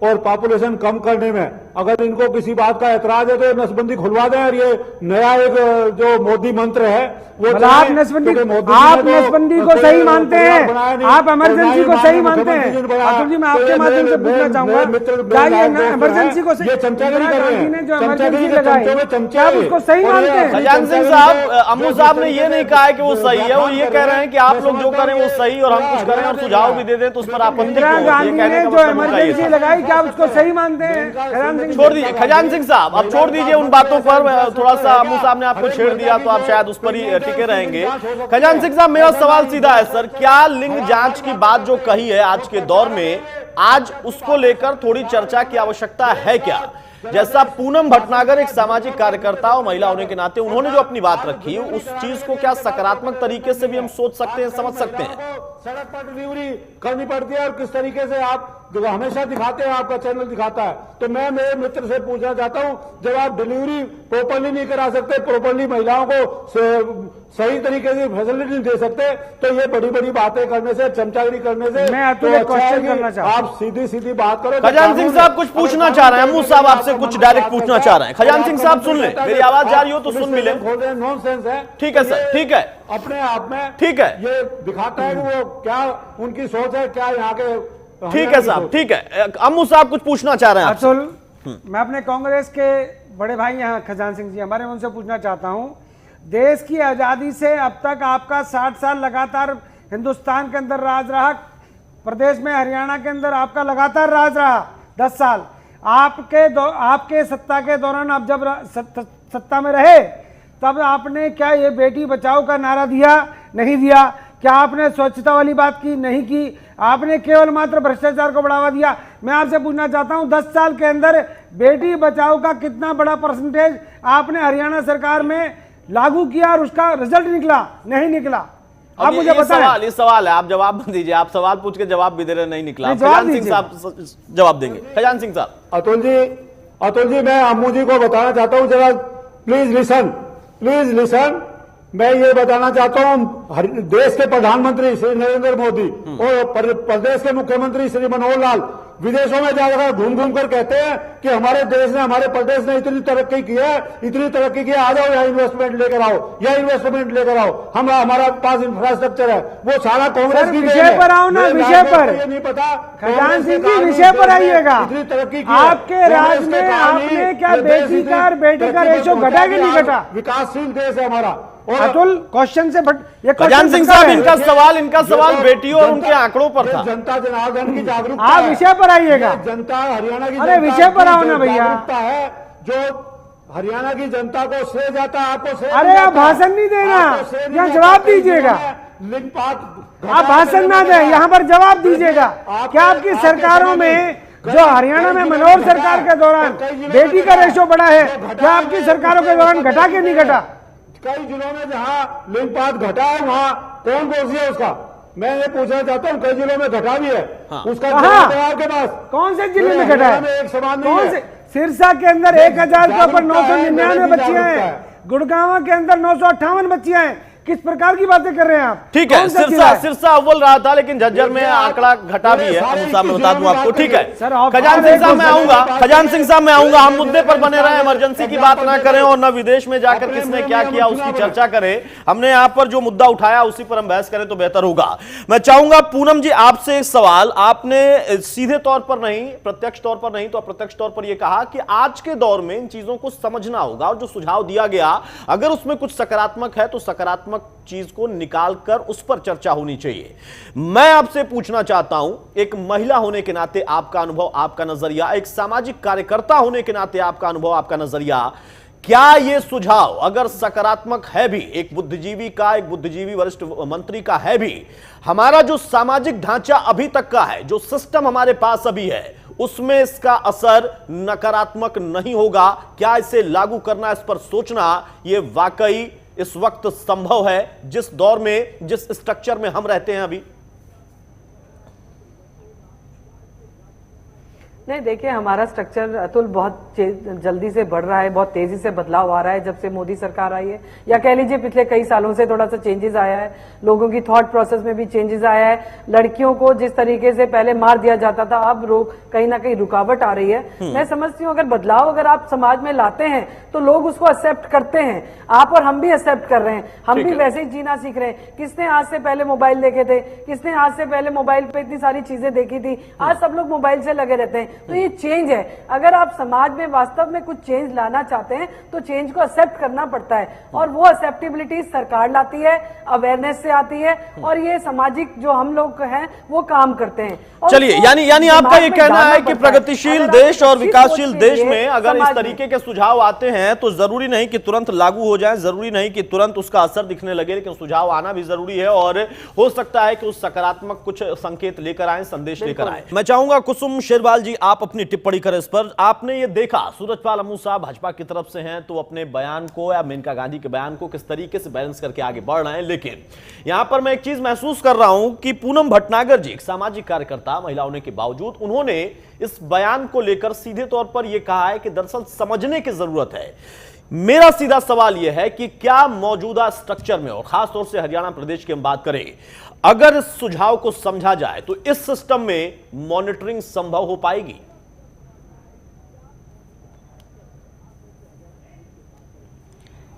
और पॉपुलेशन कम करने में अगर इनको किसी बात का ऐतराज है तो नसबंदी खुलवा दें। और ये नया एक जो मोदी मंत्र है वो आप नसबंदी को सही मानते हैं, आप इमरजेंसी को सही मानते हैं? अतुल जी, मैं आपके माध्यम से पूछना चाहूंगा, क्या ये इमरजेंसी को इमरजेंसी लगाई, क्या आप उसको सही मानते हैं? खजान सिंह साहब, अम्मू साहब ने ये नहीं कहा है कि वो सही है, वो ये कह रहे हैं कि आप लोग जो करें वो सही और हम कुछ करें और सुझाव भी दे दें तो उस पर आपत्ति। इंदिरा गांधी ने जो इमरजेंसी लगाई, क्या आप उसको सही मानते हैं? छोड़ दीजिए खजान सिंह साहब, अब छोड़ दीजिए उन बातों पर, थोड़ा सा अम्मू साहब ने आपको छेड़ दिया तो आप शायद उस पर ही टिके रहेंगे। खजान सिंह साहब, मेरा सवाल सीधा है सर, क्या लिंग जांच की बात जो कही है आज के दौर में, आज उसको लेकर थोड़ी चर्चा की आवश्यकता है क्या? जैसा पूनम भटनागर एक सामाजिक कार्यकर्ता और महिला होने के नाते उन्होंने जो अपनी बात रखी, उस चीज को क्या सकारात्मक तरीके से भी हम सोच सकते हैं, समझ सकते हैं? सड़क पर डिलीवरी करनी पड़ती है और किस तरीके से आप हमेशा दिखाते हैं, आपका चैनल दिखाता है। तो मैं मेरे मित्र से पूछना चाहता हूं, जब आप डिलीवरी प्रॉपरली नहीं करा सकते, प्रॉपरली महिलाओं को सही तरीके से फैसिलिटी नहीं दे सकते, तो ये बड़ी बड़ी बातें करने से, चमचागिरी करने से मैं अतुल एक क्वेश्चन करना चाहता हूं। आप सीधी सीधी बात करो। खजान सिंह साहब कुछ पूछना चाह रहे हैं, अम्मू साहब आपसे कुछ डायरेक्ट पूछना चाह रहे हैं। खजान सिंह साहब सुन ले, मेरी आवाज जा रही हो तो सुन मिले। नॉनसेंस है। ठीक है सर, ठीक है, अपने आप में ठीक है, ये दिखाता है कि वो क्या उनकी सोच है, क्या यहाँ के। ठीक है साहब, ठीक है। अम्मू साहब कुछ पूछना चाह रहे हैं आपसे। अतुल, मैं अपने कांग्रेस के बड़े भाई यहाँ खजान सिंह जी हमारे, उनसे पूछना चाहता हूँ, देश की आजादी से अब तक आपका 60 साल लगातार हिंदुस्तान के अंदर राज रहा, प्रदेश में हरियाणा के अंदर आपका लगातार राज रहा 10 साल। आपके सत्ता के दौरान आप जब सत्ता में रहे तब आपने क्या ये बेटी बचाओ का नारा दिया? नहीं दिया। क्या आपने स्वच्छता वाली बात की? नहीं की। आपने केवल मात्र भ्रष्टाचार को बढ़ावा दिया। मैं आपसे पूछना चाहता हूं, 10 साल के अंदर बेटी बचाओ का कितना बड़ा परसेंटेज आपने हरियाणा सरकार में लागू किया और उसका रिजल्ट निकला? नहीं निकला। आप मुझे बताएं। ये सवाल है, आप जवाब दीजिए। आप सवाल पूछ के जवाब भी दे रहे, नहीं निकला। खजान सिंह साहब जवाब देंगे। खजान सिंह साहब। अतुल जी मैं अम्मू जी को बताना चाहता हूँ, जरा प्लीज लिसन। मैं ये बताना चाहता हूँ, देश के प्रधानमंत्री श्री नरेंद्र मोदी और प्रदेश के मुख्यमंत्री श्री मनोहर लाल विदेशों में जाकर घूम घूम कर कहते हैं कि हमारे देश ने, हमारे प्रदेश ने इतनी तरक्की की है, आ जाओ यहाँ इन्वेस्टमेंट लेकर आओ, हमारा पास इंफ्रास्ट्रक्चर है। वो सारा कांग्रेस की विषय पर आओ ना, विषय पर। ये नहीं पता खजान सिंह जी विषय पर आइएगा। इतनी तरक्की की आपके राज्य में आपने क्या बेटी का रेशो घटा कि नहीं घटा? विकासशील देश है हमारा। अतुल क्वेश्चन से खजान सिंह साहब इनका सवाल बेटियों और उनके आंकड़ों पर था। जनता जनार्दन की जागरूकता, आप विषय पर आइएगा। जनता हरियाणा की, अरे विषय पर आओ ना भैया। है जो हरियाणा की जनता को श्रेय जाता है, आपको श्रेय। अरे आप भाषण नहीं देना, यहाँ जवाब दीजिएगा। आप भाषण ना दें, यहाँ पर जवाब दीजिएगा। क्या आपकी सरकारों में, जो हरियाणा में मनोहर सरकार के दौरान बेटी का रेशो बढ़ा है, क्या आपकी सरकारों के दौरान घटा के नहीं घटा? कई जिलों में जहां लिंगपात घटा है, वहां कौन दोषी है उसका? मैं ये पूछना चाहता हूँ, कई जिलों में घटा भी है। उसका जवाब है आपके पास? कौन से जिले में घटा है? एक समान नहीं है। सिरसा के अंदर 1000 के ऊपर 999 बच्चियां हैं, गुड़गांव के अंदर 958 बच्चियां हैं। किस प्रकार की बातें कर रहे हैं आप? ठीक है, सिरसा अव्वल रहा था, लेकिन झज्जर में आंकड़ा घटा भी है। अम्मू साहब मैं बता दूं आपको। ठीक है, खजान सिंह साहब मैं आऊंगा। हम मुद्दे पर बने रहे, इमरजेंसी की बात ना करें और न विदेश में जाकर किसने क्या किया उसकी चर्चा करें। हमने यहाँ पर जो मुद्दा उठाया उसी पर हम बहस करें तो बेहतर होगा। मैं चाहूंगा पूनम जी आपसे एक सवाल। आपने सीधे तौर पर नहीं, प्रत्यक्ष तौर पर नहीं तो अप्रत्यक्ष तौर पर यह कहा कि आज के दौर में इन चीजों को समझना होगा और जो सुझाव दिया गया अगर उसमें कुछ सकारात्मक है तो सकारात्मक चीज को निकालकर उस पर चर्चा होनी चाहिए। मैं आपसे पूछना चाहता हूं, एक महिला होने के नाते आपका अनुभव, आपका नजरिया, एक सामाजिक कार्यकर्ता होने के नाते आपका अनुभव, आपका नजरिया, क्या यह सुझाव अगर सकारात्मक है भी, एक बुद्धिजीवी वरिष्ठ मंत्री का है भी, हमारा जो सामाजिक ढांचा अभी तक का है, जो सिस्टम हमारे पास अभी है, उसमें इसका असर नकारात्मक नहीं होगा? क्या इसे लागू करना, इस पर सोचना, यह वाकई इस वक्त संभव है जिस दौर में, जिस स्ट्रक्चर में हम रहते हैं अभी? नहीं, देखिए हमारा स्ट्रक्चर अतुल बहुत जल्दी से बढ़ रहा है, बहुत तेजी से बदलाव आ रहा है जब से मोदी सरकार आई है, या कह लीजिए पिछले कई सालों से थोड़ा सा चेंजेस आया है। लोगों की थॉट प्रोसेस में भी चेंजेस आया है। लड़कियों को जिस तरीके से पहले मार दिया जाता था, अब कहीं ना कहीं रुकावट आ रही है। मैं समझती हूँ अगर बदलाव अगर आप समाज में लाते हैं तो लोग उसको एक्सेप्ट करते हैं। आप और हम भी एक्सेप्ट कर रहे हैं, हम भी वैसे ही जीना सीख रहे हैं। किसने आज से पहले मोबाइल देखे थे? किसने आज से पहले मोबाइल पे इतनी सारी चीजें देखी थी? आज सब लोग मोबाइल से लगे रहते हैं। तो ये चेंज है। अगर आप समाज में वास्तव में कुछ चेंज लाना चाहते हैं तो चेंज को एक्सेप्ट करना पड़ता है, और वो एक्सेप्टेबिलिटी सरकार लाती है, अवेयरनेस से आती है, और ये सामाजिक जो हम लोग हैं वो काम करते हैं। चलिए, यानी आपका ये कहना है कि प्रगतिशील देश और विकासशील देश में अगर इस तरीके के सुझाव आते हैं तो जरूरी नहीं कि तुरंत लागू हो जाए, जरूरी नहीं कि तुरंत उसका असर दिखने लगे, लेकिन सुझाव आना भी जरूरी है और हो सकता है कि उस सकारात्मक कुछ संकेत लेकर आए, संदेश लेकर आए। मैं चाहूंगा कुसुम शेरवाल जी आप अपनी टिप्पणी करें इस पर। आपने ये देखा सूरजपाल अमू साहब भाजपा की तरफ से हैं तो अपने बयान को या मेनका गांधी के बयान को किस तरीके से बैलेंस करके आगे बढ़ रहे हैं, लेकिन यहां पर मैं एक चीज महसूस कर रहा हूं कि पूनम भटनागर जी एक सामाजिक कार्यकर्ता महिला होने के बावजूद उन्होंने इस बयान को लेकर सीधे तौर पर यह कहा है कि दरअसल समझने की जरूरत है। मेरा सीधा सवाल यह है कि क्या मौजूदा स्ट्रक्चर में और खासतौर से हरियाणा प्रदेश की हम बात करें, अगर इस सुझाव को समझा जाए तो इस सिस्टम में मॉनिटरिंग संभव हो पाएगी?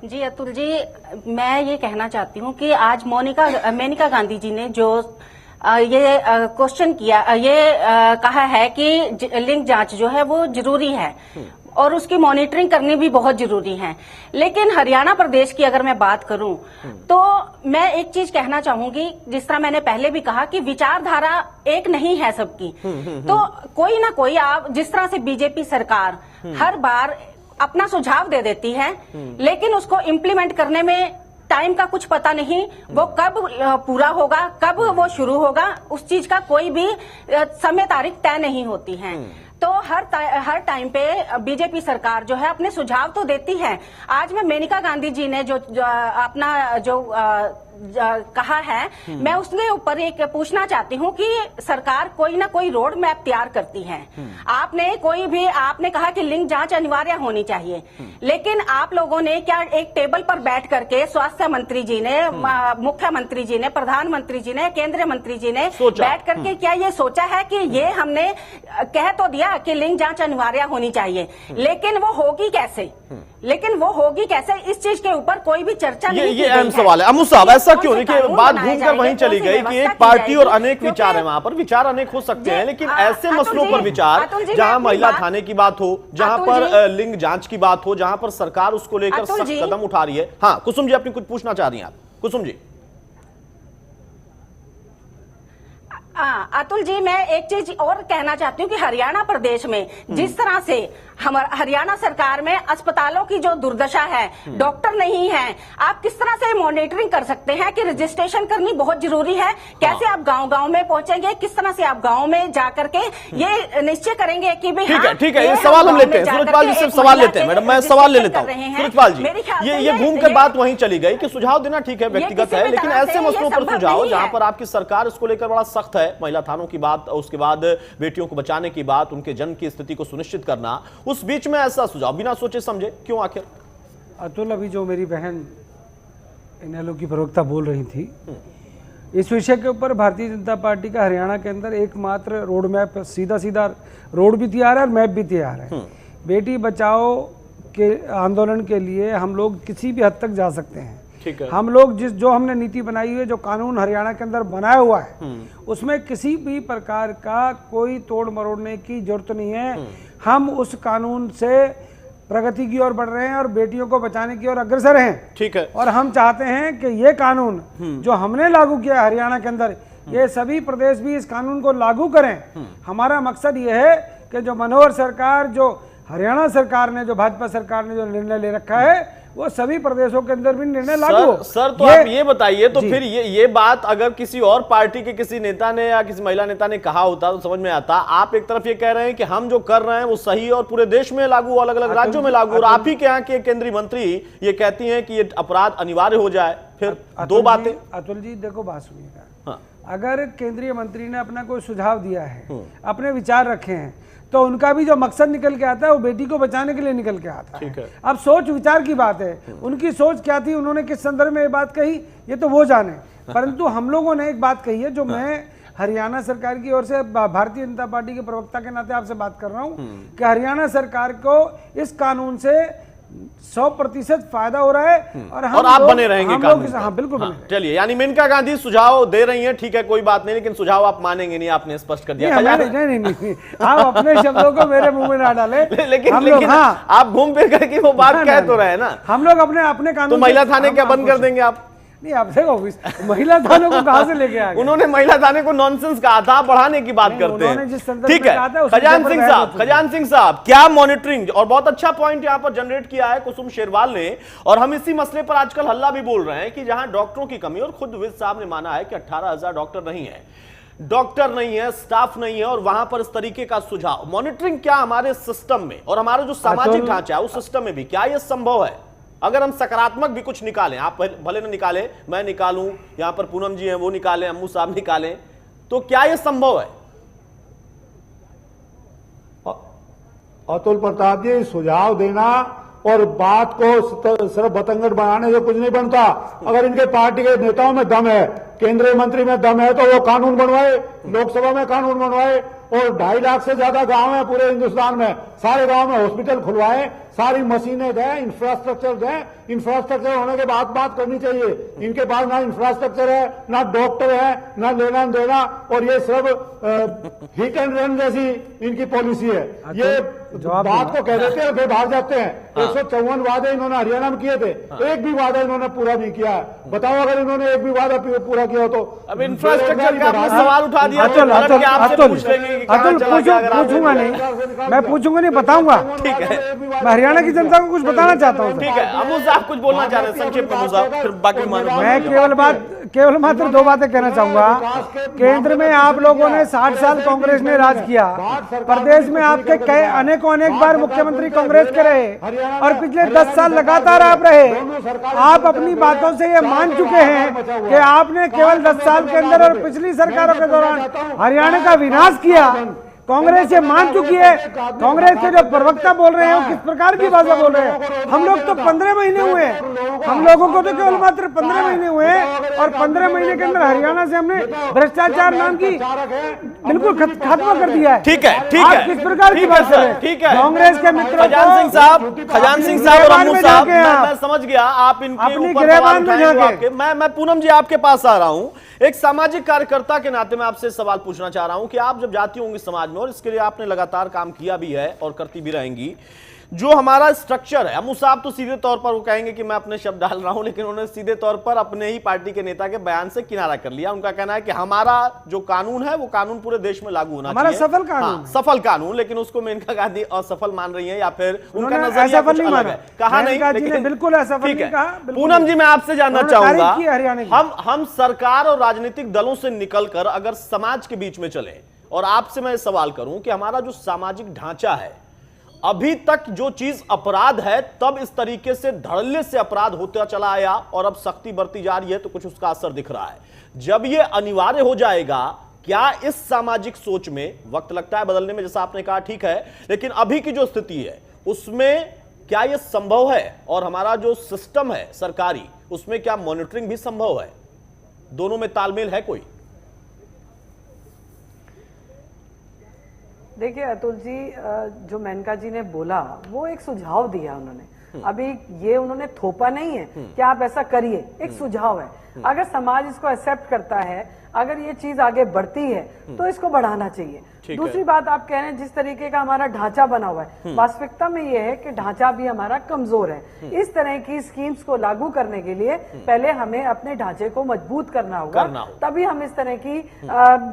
जी अतुल जी, मैं ये कहना चाहती हूँ कि आज मेनका गांधी जी ने जो ये क्वेश्चन किया, ये कहा है कि लिंग जांच जो है वो जरूरी है और उसकी मॉनिटरिंग करनी भी बहुत जरूरी है। लेकिन हरियाणा प्रदेश की अगर मैं बात करूं तो मैं एक चीज कहना चाहूंगी, जिस तरह मैंने पहले भी कहा कि विचारधारा एक नहीं है सबकी। तो कोई ना कोई, आप जिस तरह से बीजेपी सरकार हर बार अपना सुझाव दे देती है लेकिन उसको इम्प्लीमेंट करने में टाइम का कुछ पता नहीं, वो कब पूरा होगा, कब वो शुरू होगा, उस चीज का कोई भी समय तारीख तय नहीं होती है। तो हर टाइम पे बीजेपी सरकार जो है अपने सुझाव तो देती है। आज में मेनका गांधी जी ने जो अपना कहा है, मैं उसके ऊपर एक पूछना चाहती हूँ कि सरकार कोई ना कोई रोड मैप तैयार करती है। आपने कहा कि लिंग जांच अनिवार्य होनी चाहिए, लेकिन आप लोगों ने क्या एक टेबल पर बैठ करके स्वास्थ्य मंत्री जी ने, मुख्यमंत्री जी ने, प्रधानमंत्री जी ने, केंद्रीय मंत्री जी ने बैठ करके क्या ये सोचा है कि ये हमने कह तो दिया कि लिंग जांच अनिवार्य होनी चाहिए, लेकिन वो होगी कैसे? इस चीज के ऊपर कोई भी चर्चा नहीं की गई है। ये अहम सवाल है। अमू साहब, ऐसा क्यों? देखिए, बात घूमकर वहीं चली गई कि एक पार्टी और अनेक विचार है, वहां पर विचार अनेक हो सकते हैं, लेकिन ऐसे मसलों पर विचार जहां महिला थाने की बात हो, जहां पर लिंग जांच की बात हो, जहां पर सरकार उसको लेकर सख्त कदम उठा रही है। हाँ कुसुम जी, अपनी कुछ पूछना चाह रही हैं आप? कुसुम जी। अतुल जी, मैं एक चीज और कहना चाहती हूँ कि हरियाणा प्रदेश में जिस तरह से हरियाणा सरकार में अस्पतालों की जो दुर्दशा है, डॉक्टर नहीं है, आप किस तरह से मॉनिटरिंग कर सकते हैं कि रजिस्ट्रेशन करनी बहुत जरूरी है? कैसे आप गांव-गांव में पहुंचेंगे? किस तरह से आप गांव में जाकर के ये निश्चय करेंगे कि भाई ठीक है, ये सवाल हम लेते हैं। सूरजपाल जी से सवाल लेते हैं। मैडम, मैं सवाल ले लेता हूँ। सूरजपाल जी, ये घूमकर बात वहीं चली गई कि सुझाव देना ठीक है, व्यक्तिगत है, लेकिन ऐसे मसलों पर सुझाव जहां पर आपकी सरकार इसको लेकर बड़ा सख्त है, महिला थानों की बात, उसके बाद बेटियों को बचाने की बात, उनके जन्म की स्थिति को सुनिश्चित करना, उस बीच में ऐसा सुझाव बिना सोचे समझे क्यों आखिर? अतुल, अभी जो मेरी बहन इनेलो की प्रवक्ता बोल रही थी, इस विषय के ऊपर भारतीय जनता पार्टी का हरियाणा के अंदर एकमात्र रोड मैप, सीधा रोड भी तैयार है और मैप भी तैयार है। बेटी बचाओ के आंदोलन के लिए हम लोग किसी भी हद तक जा सकते हैं। हम लोग जो हमने नीति बनाई हुई है, जो कानून हरियाणा के अंदर बनाया हुआ है, उसमें किसी भी प्रकार का कोई तोड़ मरोड़ने की जरूरत नहीं है। हम उस कानून से प्रगति की ओर बढ़ रहे हैं और बेटियों को बचाने की ओर अग्रसर हैं। ठीक है। और हम चाहते हैं कि ये कानून जो हमने लागू किया है हरियाणा के अंदर, ये सभी प्रदेश भी इस कानून को लागू करें। हमारा मकसद ये है कि जो मनोहर सरकार, जो हरियाणा सरकार ने, जो भाजपा सरकार ने जो निर्णय ले रखा है, वो सभी प्रदेशों के अंदर भी निर्णय लागू हो। सर तो आप ये बताइए, तो फिर ये बात अगर किसी और पार्टी के किसी नेता ने या किसी महिला नेता ने कहा होता तो समझ में आता। आप एक तरफ ये कह रहे हैं कि हम जो कर रहे हैं वो सही और पूरे देश में लागू, अलग अलग राज्यों में लागू, और आप ही के यहाँ के केंद्रीय मंत्री ये कहती हैं कि ये अपराध अनिवार्य हो जाए। फिर दो बातें। अतुल जी देखो, बात सुनिएगा। अगर केंद्रीय मंत्री ने अपना कोई सुझाव दिया है, अपने विचार रखे हैं, तो उनका भी जो मकसद निकल के आता है वो बेटी को बचाने के लिए निकल के आता है। अब सोच विचार की बात है, उनकी सोच क्या थी, उन्होंने किस संदर्भ में ये बात कही, ये तो वो जाने। परंतु हम लोगों ने एक बात कही है, जो मैं हरियाणा सरकार की ओर से भारतीय जनता पार्टी के प्रवक्ता के नाते आपसे बात कर रहा हूँ कि हरियाणा सरकार को इस कानून से 100% फायदा हो रहा है और आप बने रहेंगे कानून। हाँ बिल्कुल बने। चलिए, यानी मेनका गांधी सुझाव दे रही हैं, ठीक है, कोई बात नहीं, लेकिन सुझाव आप मानेंगे नहीं, आपने स्पष्ट कर दिया। नहीं, आप अपने शब्दों को मेरे मुंह में ना डालें। लेकिन हाँ, आप घूम फिर करके वो बात कह तो रहे हैं ना। हम लोग अपने कानून, तो महिला थाने क्या बंद कर देंगे आप? नहीं, आप देखो महिला थानों को कहां से लेके आए? उन्होंने महिला थाने को नॉनसेंस कहा था, बढ़ाने की बात करते हैं। ठीक है, खजान सिंह साहब, क्या मॉनिटरिंग, और बहुत अच्छा पॉइंट यहां पर जनरेट किया है कुसुम शेरवाल ने, और हम इसी मसले पर आजकल हल्ला भी बोल रहे हैं कि जहां डॉक्टरों की कमी, और खुद विज साहब ने माना है कि 18,000 डॉक्टर नहीं है। डॉक्टर नहीं है, स्टाफ नहीं है और वहां पर इस तरीके का सुझाव। मॉनिटरिंग क्या हमारे सिस्टम में और हमारा जो सामाजिक ढांचा है उस सिस्टम में भी क्या यह संभव है? अगर हम सकारात्मक भी कुछ निकालें, आप भले न निकालें, मैं निकालूं, यहां पर पूनम जी हैं वो निकालें, अम्मू साहब निकालें, तो क्या यह संभव है? अतुल प्रताप जी, सुझाव देना और बात को सिर्फ बतंगड़ बनाने से कुछ नहीं बनता। अगर इनके पार्टी के नेताओं में दम है, केंद्रीय मंत्री में दम है, तो वो कानून बनवाए, लोकसभा में कानून बनवाए। और 2.5 लाख से ज्यादा गांव है पूरे हिंदुस्तान में, सारे गांव में हॉस्पिटल खुलवाए, सारी मशीनें दें, इंफ्रास्ट्रक्चर दें। इंफ्रास्ट्रक्चर होने के बाद बात करनी चाहिए। इनके पास ना इंफ्रास्ट्रक्चर है, ना डॉक्टर है, ना लेना देना, और ये सब हिट एंड रन जैसी इनकी पॉलिसी है। ये बात को कह देते हैं फिर भाग जाते हैं। 154 वादे इन्होंने हरियाणा में किए थे, एक भी वादा इन्होंने पूरा नहीं किया है। बताओ अगर इन्होंने एक भी वादा पूरा किया हो तो। अब इंफ्रास्ट्रक्चर का आपने सवाल उठा दिया, अतुल पूछूंगा नहीं, मैं पूछूंगा नहीं, बताऊंगा। ठीक है, मैं हरियाणा की जनता को कुछ बताना चाहता हूँ। ठीक है, अबू साहब कुछ बोलना चाह रहे हैं संक्षेप में, फिर बाकी मैं केवल मात्र 2 बातें कहना चाहूंगा। केंद्र में आप लोगों ने 60 साल कांग्रेस ने राज किया, प्रदेश में आपके कई अनेक बार मुख्यमंत्री कांग्रेस के रहे और पिछले 10 साल लगातार आप रहे। आप अपनी बातों से ये मान चुके हैं कि आपने केवल 10 साल के अंदर और पिछली सरकारों के दौरान हरियाणा का विनाश किया। कांग्रेस ये मान चुकी है। कांग्रेस के जो प्रवक्ता बोल रहे हैं वो किस प्रकार की भाषा बोल रहे हैं? हम लोग तो 15 महीने हुए हैं, हम लोगों को तो केवल मात्र 15 महीने हुए हैं और 15 महीने के अंदर हरियाणा से हमने भ्रष्टाचार नाम की बिल्कुल खत्म कर दिया है। ठीक है, ठीक है, किस प्रकार की बात है? ठीक है, कांग्रेस के मित्रों खजान सिंह साहब और अम्मू साहब, मैं समझ गया आप इनके ऊपर सवाल उठाएंगे। मैं पूनम जी आपके पास आ रहा हूं। एक सामाजिक कार्यकर्ता के नाते मैं आपसे सवाल पूछना चाह रहा हूं कि आप जब जाती होंगी समाज में, और इसके लिए आपने लगातार काम किया भी है और करती भी रहेंगी, जो हमारा स्ट्रक्चर है, अम्मू साहब तो सीधे तौर पर वो कहेंगे कि मैं अपने शब्द डाल रहा हूं, लेकिन उन्होंने सीधे तौर पर अपने ही पार्टी के नेता के बयान से किनारा कर लिया। उनका कहना है कि हमारा जो कानून है वो कानून पूरे देश में लागू होना चाहिए, सफल कानून। हाँ, सफल कानून, लेकिन उसको मेनका गांधी असफल मान रही है या फिर उनका नजरिया कुछ अलग है। कहा नहीं, लेकिन बिल्कुल असफल नहीं कहा। पूनम जी, मैं आपसे जानना चाहूंगा, हम सरकार और राजनीतिक दलों से निकलकर अगर समाज के बीच में चले और आपसे मैं सवाल करूं कि हमारा जो सामाजिक ढांचा है, अभी तक जो चीज अपराध है तब इस तरीके से धड़ल्ले से अपराध होता चला आया और अब सख्ती बरती जा रही है तो कुछ उसका असर दिख रहा है। जब ये अनिवार्य हो जाएगा, क्या इस सामाजिक सोच में वक्त लगता है बदलने में, जैसा आपने कहा, ठीक है, लेकिन अभी की जो स्थिति है उसमें क्या यह संभव है? और हमारा जो सिस्टम है सरकारी, उसमें क्या मॉनिटरिंग भी संभव है? दोनों में तालमेल है कोई? देखिए अतुल जी, जो मेनका जी ने बोला वो एक सुझाव दिया उन्होंने। अभी ये उन्होंने थोपा नहीं है कि आप ऐसा करिए, एक सुझाव है। अगर समाज इसको एक्सेप्ट करता है, अगर ये चीज आगे बढ़ती है तो इसको बढ़ाना चाहिए। दूसरी बात आप कह रहे हैं जिस तरीके का हमारा ढांचा बना हुआ है, वास्तविकता में ये है कि ढांचा भी हमारा कमजोर है। इस तरह की स्कीम्स को लागू करने के लिए पहले हमें अपने ढांचे को मजबूत करना होगा, तभी हम इस तरह की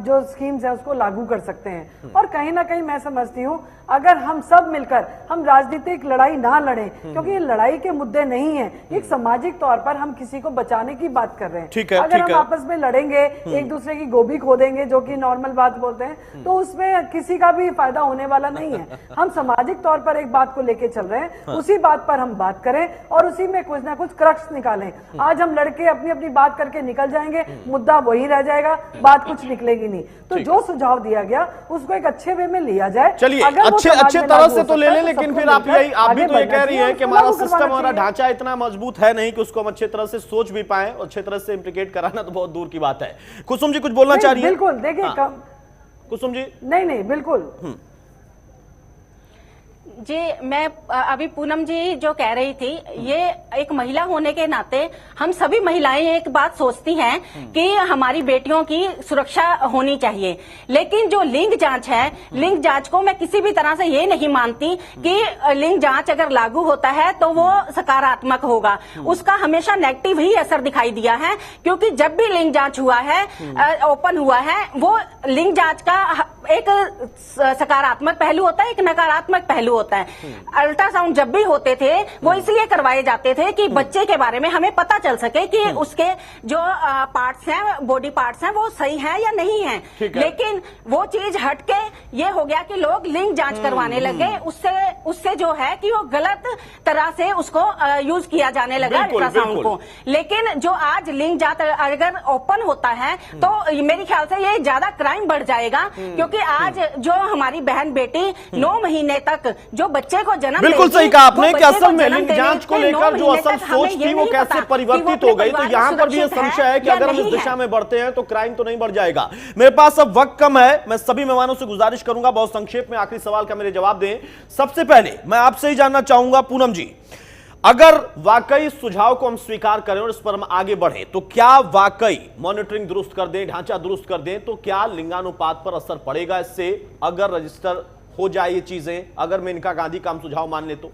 जो स्कीम्स है उसको लागू कर सकते हैं। और कहीं ना कहीं मैं समझती हूँ अगर हम सब मिलकर हम राजनीतिक लड़ाई ना लड़े, क्योंकि ये लड़ाई के मुद्दे नहीं है, एक सामाजिक तौर पर हम किसी को बचाने की बात कर रहे हैं। अगर हम आपस में लड़ेंगे, एक दूसरे की गोभी खोदेंगे, जो कि नॉर्मल बात बोलते हैं, तो उसमें किसी का भी फायदा होने वाला नहीं है। हम सामाजिक तौर पर एक बात को लेके चल रहे हैं, उसी बात पर हम बात करें और उसी में कुछ ना कुछ क्रक्स निकालें। आज हम लड़के अपनी अपनी बात करके निकल जाएंगे, मुद्दा वही रह जाएगा, बात कुछ निकलेगी नहीं। तो जो सुझाव दिया गया उसको एक अच्छे वे में लिया जाए। चलिए, अच्छे तरह से तो ले लें, लेकिन फिर आप भी तो ये कह रही है कि हमारा सिस्टम, हमारा ढांचा इतना मजबूत है नहीं कि उसको हम अच्छे तरह से सोच भी पाए, और अच्छे तरह से इंप्लीकेट कराना तो बहुत दूर की बात है। कुसुम जी कुछ बोलना चाह रही है? बिल्कुल, देखिए कुसुम जी। नहीं बिल्कुल जी, मैं अभी पूनम जी जो कह रही थी, ये एक महिला होने के नाते हम सभी महिलाएं एक बात सोचती हैं कि हमारी बेटियों की सुरक्षा होनी चाहिए, लेकिन जो लिंग जांच है, लिंग जांच को मैं किसी भी तरह से ये नहीं मानती कि लिंग जांच अगर लागू होता है तो वो सकारात्मक होगा। उसका हमेशा नेगेटिव ही असर दिखाई दिया है, क्योंकि जब भी लिंग जांच हुआ है, ओपन हुआ है, वो लिंग जांच का एक सकारात्मक पहलू होता है, एक नकारात्मक पहलू होता है। अल्ट्रासाउंड जब भी होते थे वो इसलिए करवाए जाते थे कि बच्चे के बारे में हमें पता चल सके कि उसके जो पार्ट्स हैं, बॉडी पार्ट्स हैं, वो सही हैं या नहीं हैं। लेकिन वो चीज हटके ये हो गया कि लोग लिंग जांच करवाने लगे। उससे जो है कि वो गलत तरह से उसको यूज किया जाने लगा अल्ट्रासाउंड को। लेकिन जो आज लिंग जांच अगर ओपन होता है तो मेरे ख्याल से ये ज्यादा क्राइम बढ़ जाएगा, क्योंकि आज जो हमारी बहन बेटी 9 महीने तक जो बच्चे को जन्म बिल्कुल सही कहा आपने कि असल में लिंग जांच को लेकर जो असल सोच थी वो कैसे परिवर्तित हो गई। तो यहां पर भी ये संशय है कि अगर हम इस दिशा में बढ़ते हैं तो क्राइम तो नहीं बढ़ जाएगा। मेरे पास अब वक्त कम है, मैं सभी मेहमानों से गुजारिश करूंगा बहुत संक्षेप में आखिरी सवाल का मेरे जवाब दें। सबसे पहले मैं आपसे ही जानना चाहूंगा पूनम जी, अगर वाकई सुझाव को हम स्वीकार करें और इस पर हम आगे बढ़े तो क्या वाकई मॉनिटरिंग दुरुस्त कर दें, ढांचा दुरुस्त कर दें तो क्या लिंगानुपात पर असर पड़ेगा इससे, अगर रजिस्टर हो जाए ये चीजें, अगर मेनका गांधी का हम सुझाव मान ले तो?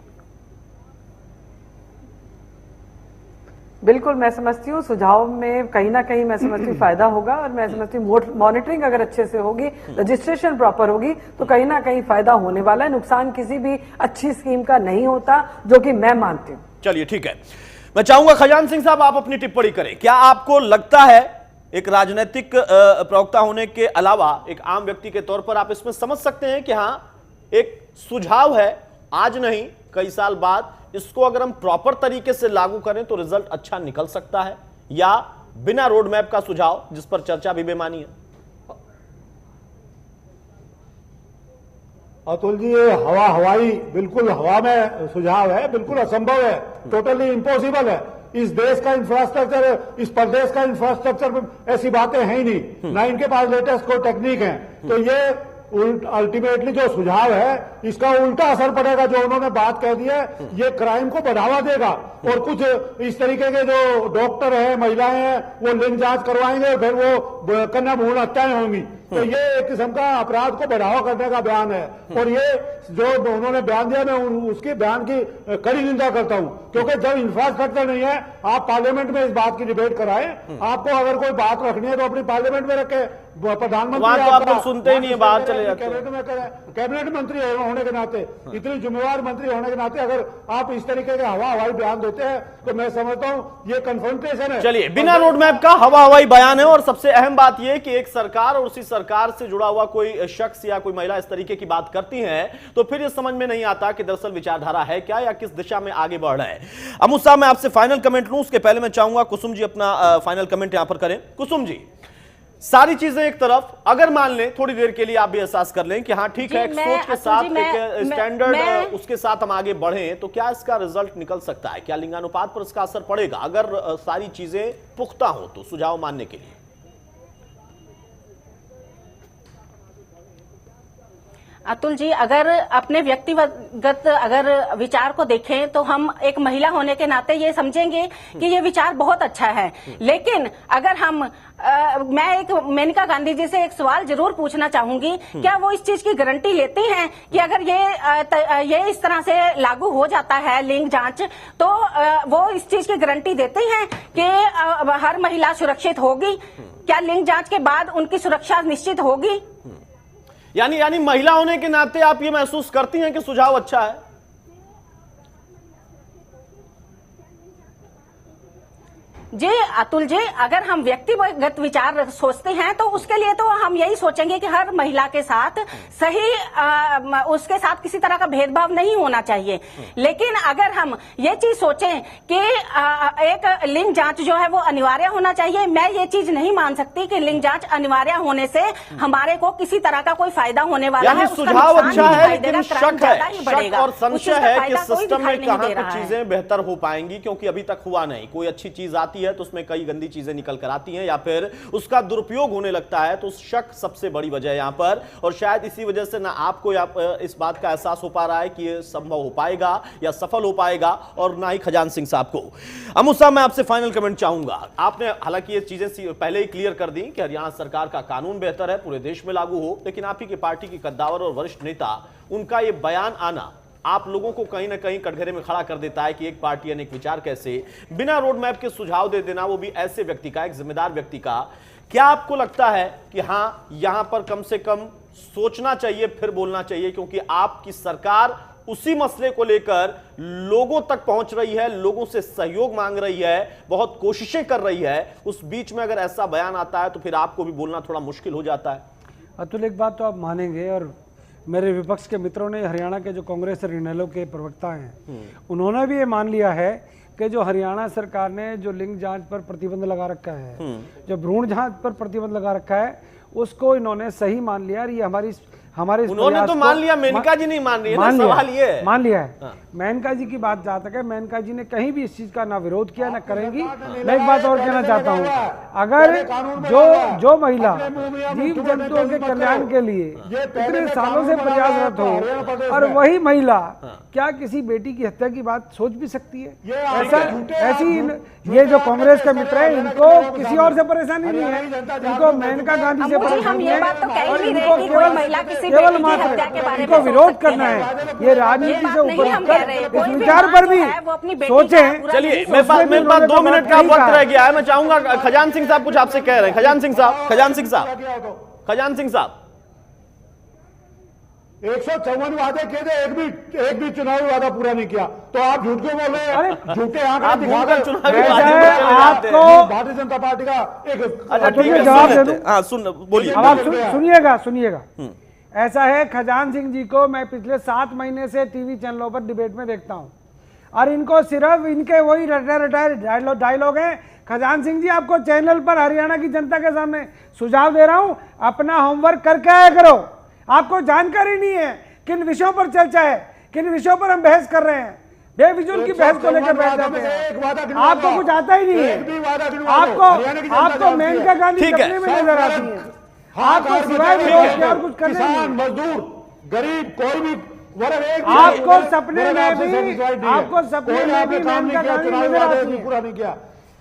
बिल्कुल, मैं समझती हूँ सुझाव में कहीं ना कहीं मैं समझती हूँ फायदा होगा, और मैं समझती हूँ मॉनिटरिंग अगर अच्छे से होगी, रजिस्ट्रेशन प्रॉपर होगी तो कहीं ना कहीं फायदा होने वाला है। नुकसान किसी भी अच्छी स्कीम का नहीं होता, जो कि मैं मानती हूँ। चलिए ठीक है, मैं चाहूंगा खजान सिंह साहब आप अपनी टिप्पणी करें। क्या आपको लगता है, एक राजनीतिक प्रवक्ता होने के अलावा एक आम व्यक्ति के तौर पर आप इसमें समझ सकते हैं कि हाँ एक सुझाव है, आज नहीं कई साल बाद इसको अगर हम प्रॉपर तरीके से लागू करें तो रिजल्ट अच्छा निकल सकता है, या बिना रोड मैप का सुझाव जिस पर चर्चा भी बेमानी है? अतुल जी, ये हवाई बिल्कुल हवा में सुझाव है, बिल्कुल असंभव है, टोटली इम्पॉसिबल है। इस देश का इंफ्रास्ट्रक्चर, इस प्रदेश का इंफ्रास्ट्रक्चर में ऐसी बातें हैं ही नहीं, ना इनके पास लेटेस्ट कोई टेक्निक है। तो ये अल्टीमेटली जो सुझाव है इसका उल्टा असर पड़ेगा। जो उन्होंने बात कह दी है ये क्राइम को बढ़ावा देगा, और कुछ इस तरीके के जो डॉक्टर हैं, महिलाएं हैं, वो लिंग जांच करवाएंगे, फिर वो कन्या भ्रूण हत्याएं होंगी। तो ये एक किस्म का अपराध को बढ़ावा करने का बयान है, और ये जो उन्होंने बयान दिया मैं उसके बयान की कड़ी निंदा करता हूं, क्योंकि जब इंफ्रास्ट्रक्चर नहीं है आप पार्लियामेंट में इस बात की डिबेट कराएं। आपको अगर कोई बात रखनी है तो अपनी पार्लियामेंट में रखे, प्रधानमंत्री आप लोग सुनते ही नहीं है, बात चले जाते हैं। कैबिनेट में करें, कैबिनेट मंत्री होने के नाते, इतनी जिम्मेवार मंत्री होने के नाते अगर आप इस तरीके के हवाई बयान देते हैं तो मैं समझता हूं ये कन्फ्रंटेशन है। चलिए, बिना रोड मैप का हवाई बयान है, और सबसे अहम बात यह कि एक सरकार और उसी सरकार से जुड़ा हुआ कोई शख्स या कोई महिला इस तरीके की बात करती है तो फिर यह समझ में नहीं आता कि दरअसल विचारधारा है क्या या किस दिशा में आगे बढ़ रहा है। अमू साहब, मैं आपसे फाइनल कमेंट लूं, उसके पहले मैं चाहूंगा कुसुम जी अपना फाइनल कमेंट यहां पर करें। कुसुम जी, सारी चीजें एक तरफ, अगर मान लें थोड़ी देर के लिए आप भी एहसास कर लें कि हाँ ठीक है, एक सोच के साथ, एक स्टैंडर्ड उसके साथ हम आगे बढ़ें, तो क्या इसका रिजल्ट निकल सकता है? क्या लिंगानुपात पर इसका असर पड़ेगा अगर सारी चीजें पुख्ता हो तो, सुझाव मानने के लिए? अतुल जी, अगर अपने व्यक्तिगत अगर विचार को देखें तो हम एक महिला होने के नाते ये समझेंगे कि ये विचार बहुत अच्छा है। लेकिन अगर हम मैं एक मेनका गांधी जी से एक सवाल जरूर पूछना चाहूंगी, क्या वो इस चीज की गारंटी लेती हैं कि अगर ये इस तरह से लागू हो जाता है लिंग जांच, तो वो इस चीज की गारंटी देती हैं कि हर महिला सुरक्षित होगी? क्या लिंग जांच के बाद उनकी सुरक्षा निश्चित होगी? यानी महिला होने के नाते आप ये महसूस करती हैं कि सुझाव अच्छा है? जी अतुल जी, अगर हम व्यक्तिगत विचार सोचते हैं तो उसके लिए तो हम यही सोचेंगे कि हर महिला के साथ सही उसके साथ किसी तरह का भेदभाव नहीं होना चाहिए। लेकिन अगर हम ये चीज सोचें कि एक लिंग जांच जो है वो अनिवार्य होना चाहिए, मैं ये चीज नहीं मान सकती कि लिंग जांच अनिवार्य होने से हमारे को किसी तरह का कोई फायदा होने वाला है। सुझाव अच्छा है, लेकिन शक और संशय है कि सिस्टम में कहां कुछ चीजें बेहतर हो पाएंगी, क्योंकि अभी तक हुआ नहीं। कोई अच्छी चीज आती है तो उसमें कई गंदी चीजें निकल कर आती हैं या फिर उसका दुरुपयोग होने लगता है, तो शक सबसे बड़ी वजह है यहां पर। और शायद इसी वजह से ना आपको इस बात का एहसास हो पा रहा है कि यह संभव हो पाएगा या सफल हो पाएगा, और ना ही खजान सिंह साहब को। अमू साहब, मैं आपसे फाइनल कमेंट चाहूंगा। आपने हालांकि ये चीजें पहले ही क्लियर कर दी कि हरियाणा सरकार का कानून बेहतर है, पूरे देश में लागू हो, लेकिन आप ही की पार्टी के कद्दावर और वरिष्ठ नेता, उनका यह बयान आना आप लोगों को कहीं ना कहीं कटघरे में खड़ा कर देता है कि एक पार्टी अनेक विचार कैसे, बिना रोड मैप के सुझाव दे देना, वो भी ऐसे व्यक्ति का, एक जिम्मेदार व्यक्ति का। क्या आपको लगता है कि हाँ, यहां पर कम से कम सोचना चाहिए फिर बोलना चाहिए, क्योंकि आपकी सरकार उसी मसले को लेकर लोगों तक पहुंच रही है, लोगों से सहयोग मांग रही है, बहुत कोशिशें कर रही है, उस बीच में अगर ऐसा बयान आता है तो फिर आपको भी बोलना थोड़ा मुश्किल हो जाता है? अतुल, एक बात तो आप मानेंगे, और मेरे विपक्ष के मित्रों ने, हरियाणा के जो कांग्रेस और इनेलो के प्रवक्ता हैं, उन्होंने भी ये मान लिया है कि जो हरियाणा सरकार ने जो लिंग जांच पर प्रतिबंध लगा रखा है, जो भ्रूण जांच पर प्रतिबंध लगा रखा है, उसको इन्होंने सही मान लिया। और ये हमारे उन्होंने तो मान लिया, मेनका जी नहीं मान रही है ना, सवाल ये है। मान लिया है। मेनका जी की बात जहां तक है, मेनका जी ने कहीं भी इस चीज का ना विरोध किया, ना करेंगी। मैं एक बात और कहना चाहता हूं, अगर जो महिला जीव जंतुओं के कल्याण के लिए इतने सालों से प्रयासरत हो, और वही महिला क्या किसी बेटी की हत्या की बात सोच भी सकती है? ऐसी ये जो कांग्रेस के मित्र है, इनको किसी और से परेशानी नहीं है, इनको मेनका गांधी से परेशानी है, और इनको केवल मात्र इनको विरोध करना है। ये राजनीति से ऊपर इस विचार पर भी सोचें। चलिए, मेरे पास 2 मिनट का वक्त रह गया है, मैं चाहूंगा खजान सिंह साहब कुछ आपसे कह रहे हैं। खजान सिंह साहब 154 वादे किए थे, एक भी चुनावी वादा पूरा नहीं किया, तो आप झूठ क्यों बोल रहे हैं? झूठे आंकड़े दिखाकर चुनावी आपको भारतीय जनता पार्टी का एक अच्छा ठीक है, जवाब दे दूं। हाँ, बोलिए। अब आप सुनिएगा। ऐसा है, खजान सिंह जी को मैं पिछले 7 महीने से टीवी चैनलों पर डिबेट में देखता हूं, और इनको सिर्फ इनके वही रटाए डायलॉग हैं। खजान सिंह जी, आपको चैनल पर हरियाणा की जनता के सामने सुझाव दे रहा हूं, अपना होमवर्क करके आया करो। आपको जानकारी नहीं है किन विषयों पर चर्चा है, किन विषयों पर हम बहस कर रहे हैं। बेफिजूल की बहस को लेकर बैठ जाते हैं, आपको कुछ आता ही नहीं है। आपको मेनका गांधी सपने में नजर आती है, आपको सिवाय विरोध के और कुछ करने नहीं। मजदूर, गरीब, कोई भी वर्ग, आपको सपने में भी मेनका गांधी नजर आती है। पूरा नहीं किया।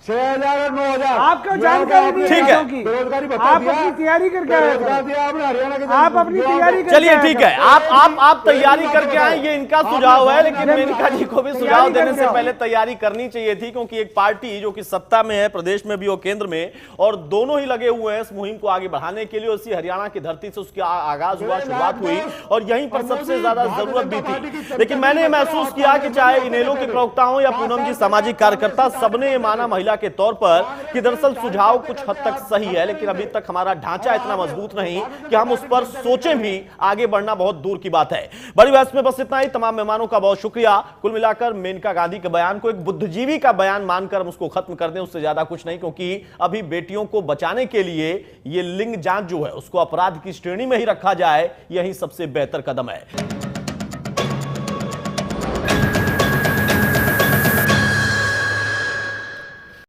6,000 और 9,000 आपको जानकारी नहीं ठीक है। बेरोजगारी आप अपनी तैयारी करके आए, हरियाणा के, आप अपनी तैयारी करके चलिए ठीक है, आप तैयारी करके आए, ये इनका सुझाव है, लेकिन मेनका जी को भी सुझाव देने से पहले तैयारी करनी चाहिए थी, क्योंकि एक पार्टी जो कि सत्ता में है, प्रदेश में भी और केंद्र में, और दोनों ही लगे हुए हैं इस मुहिम को आगे बढ़ाने के लिए। उसी हरियाणा की धरती से उसका आगाज हुआ, शुरुआत हुई, और यहीं पर सबसे ज्यादा जरूरत भी थी। लेकिन मैंने महसूस किया कि चाहे इनेलो के प्रवक्ता हो या पूनम जी सामाजिक कार्यकर्ता, सबने ये माना महिला के तौर पर कि दरअसल सुझाव कुछ हद तक सही है, लेकिन अभी तक हमारा ढांचा इतना मजबूत नहीं कि हम उस पर सोचें भी, आगे बढ़ना बहुत दूर की बात है। बड़ी बहस में बस इतना ही। तमाम मेहमानों का बहुत शुक्रिया। कुल मिलाकर मेनका गांधी के बयान को एक बुद्धिजीवी का बयान मानकर हम उसको खत्म कर दें, उससे ज्यादा कुछ नहीं, क्योंकि अभी बेटियों को बचाने के लिए ये लिंग जांच जो है उसको अपराध की श्रेणी में ही रखा जाए, यही सबसे बेहतर कदम है।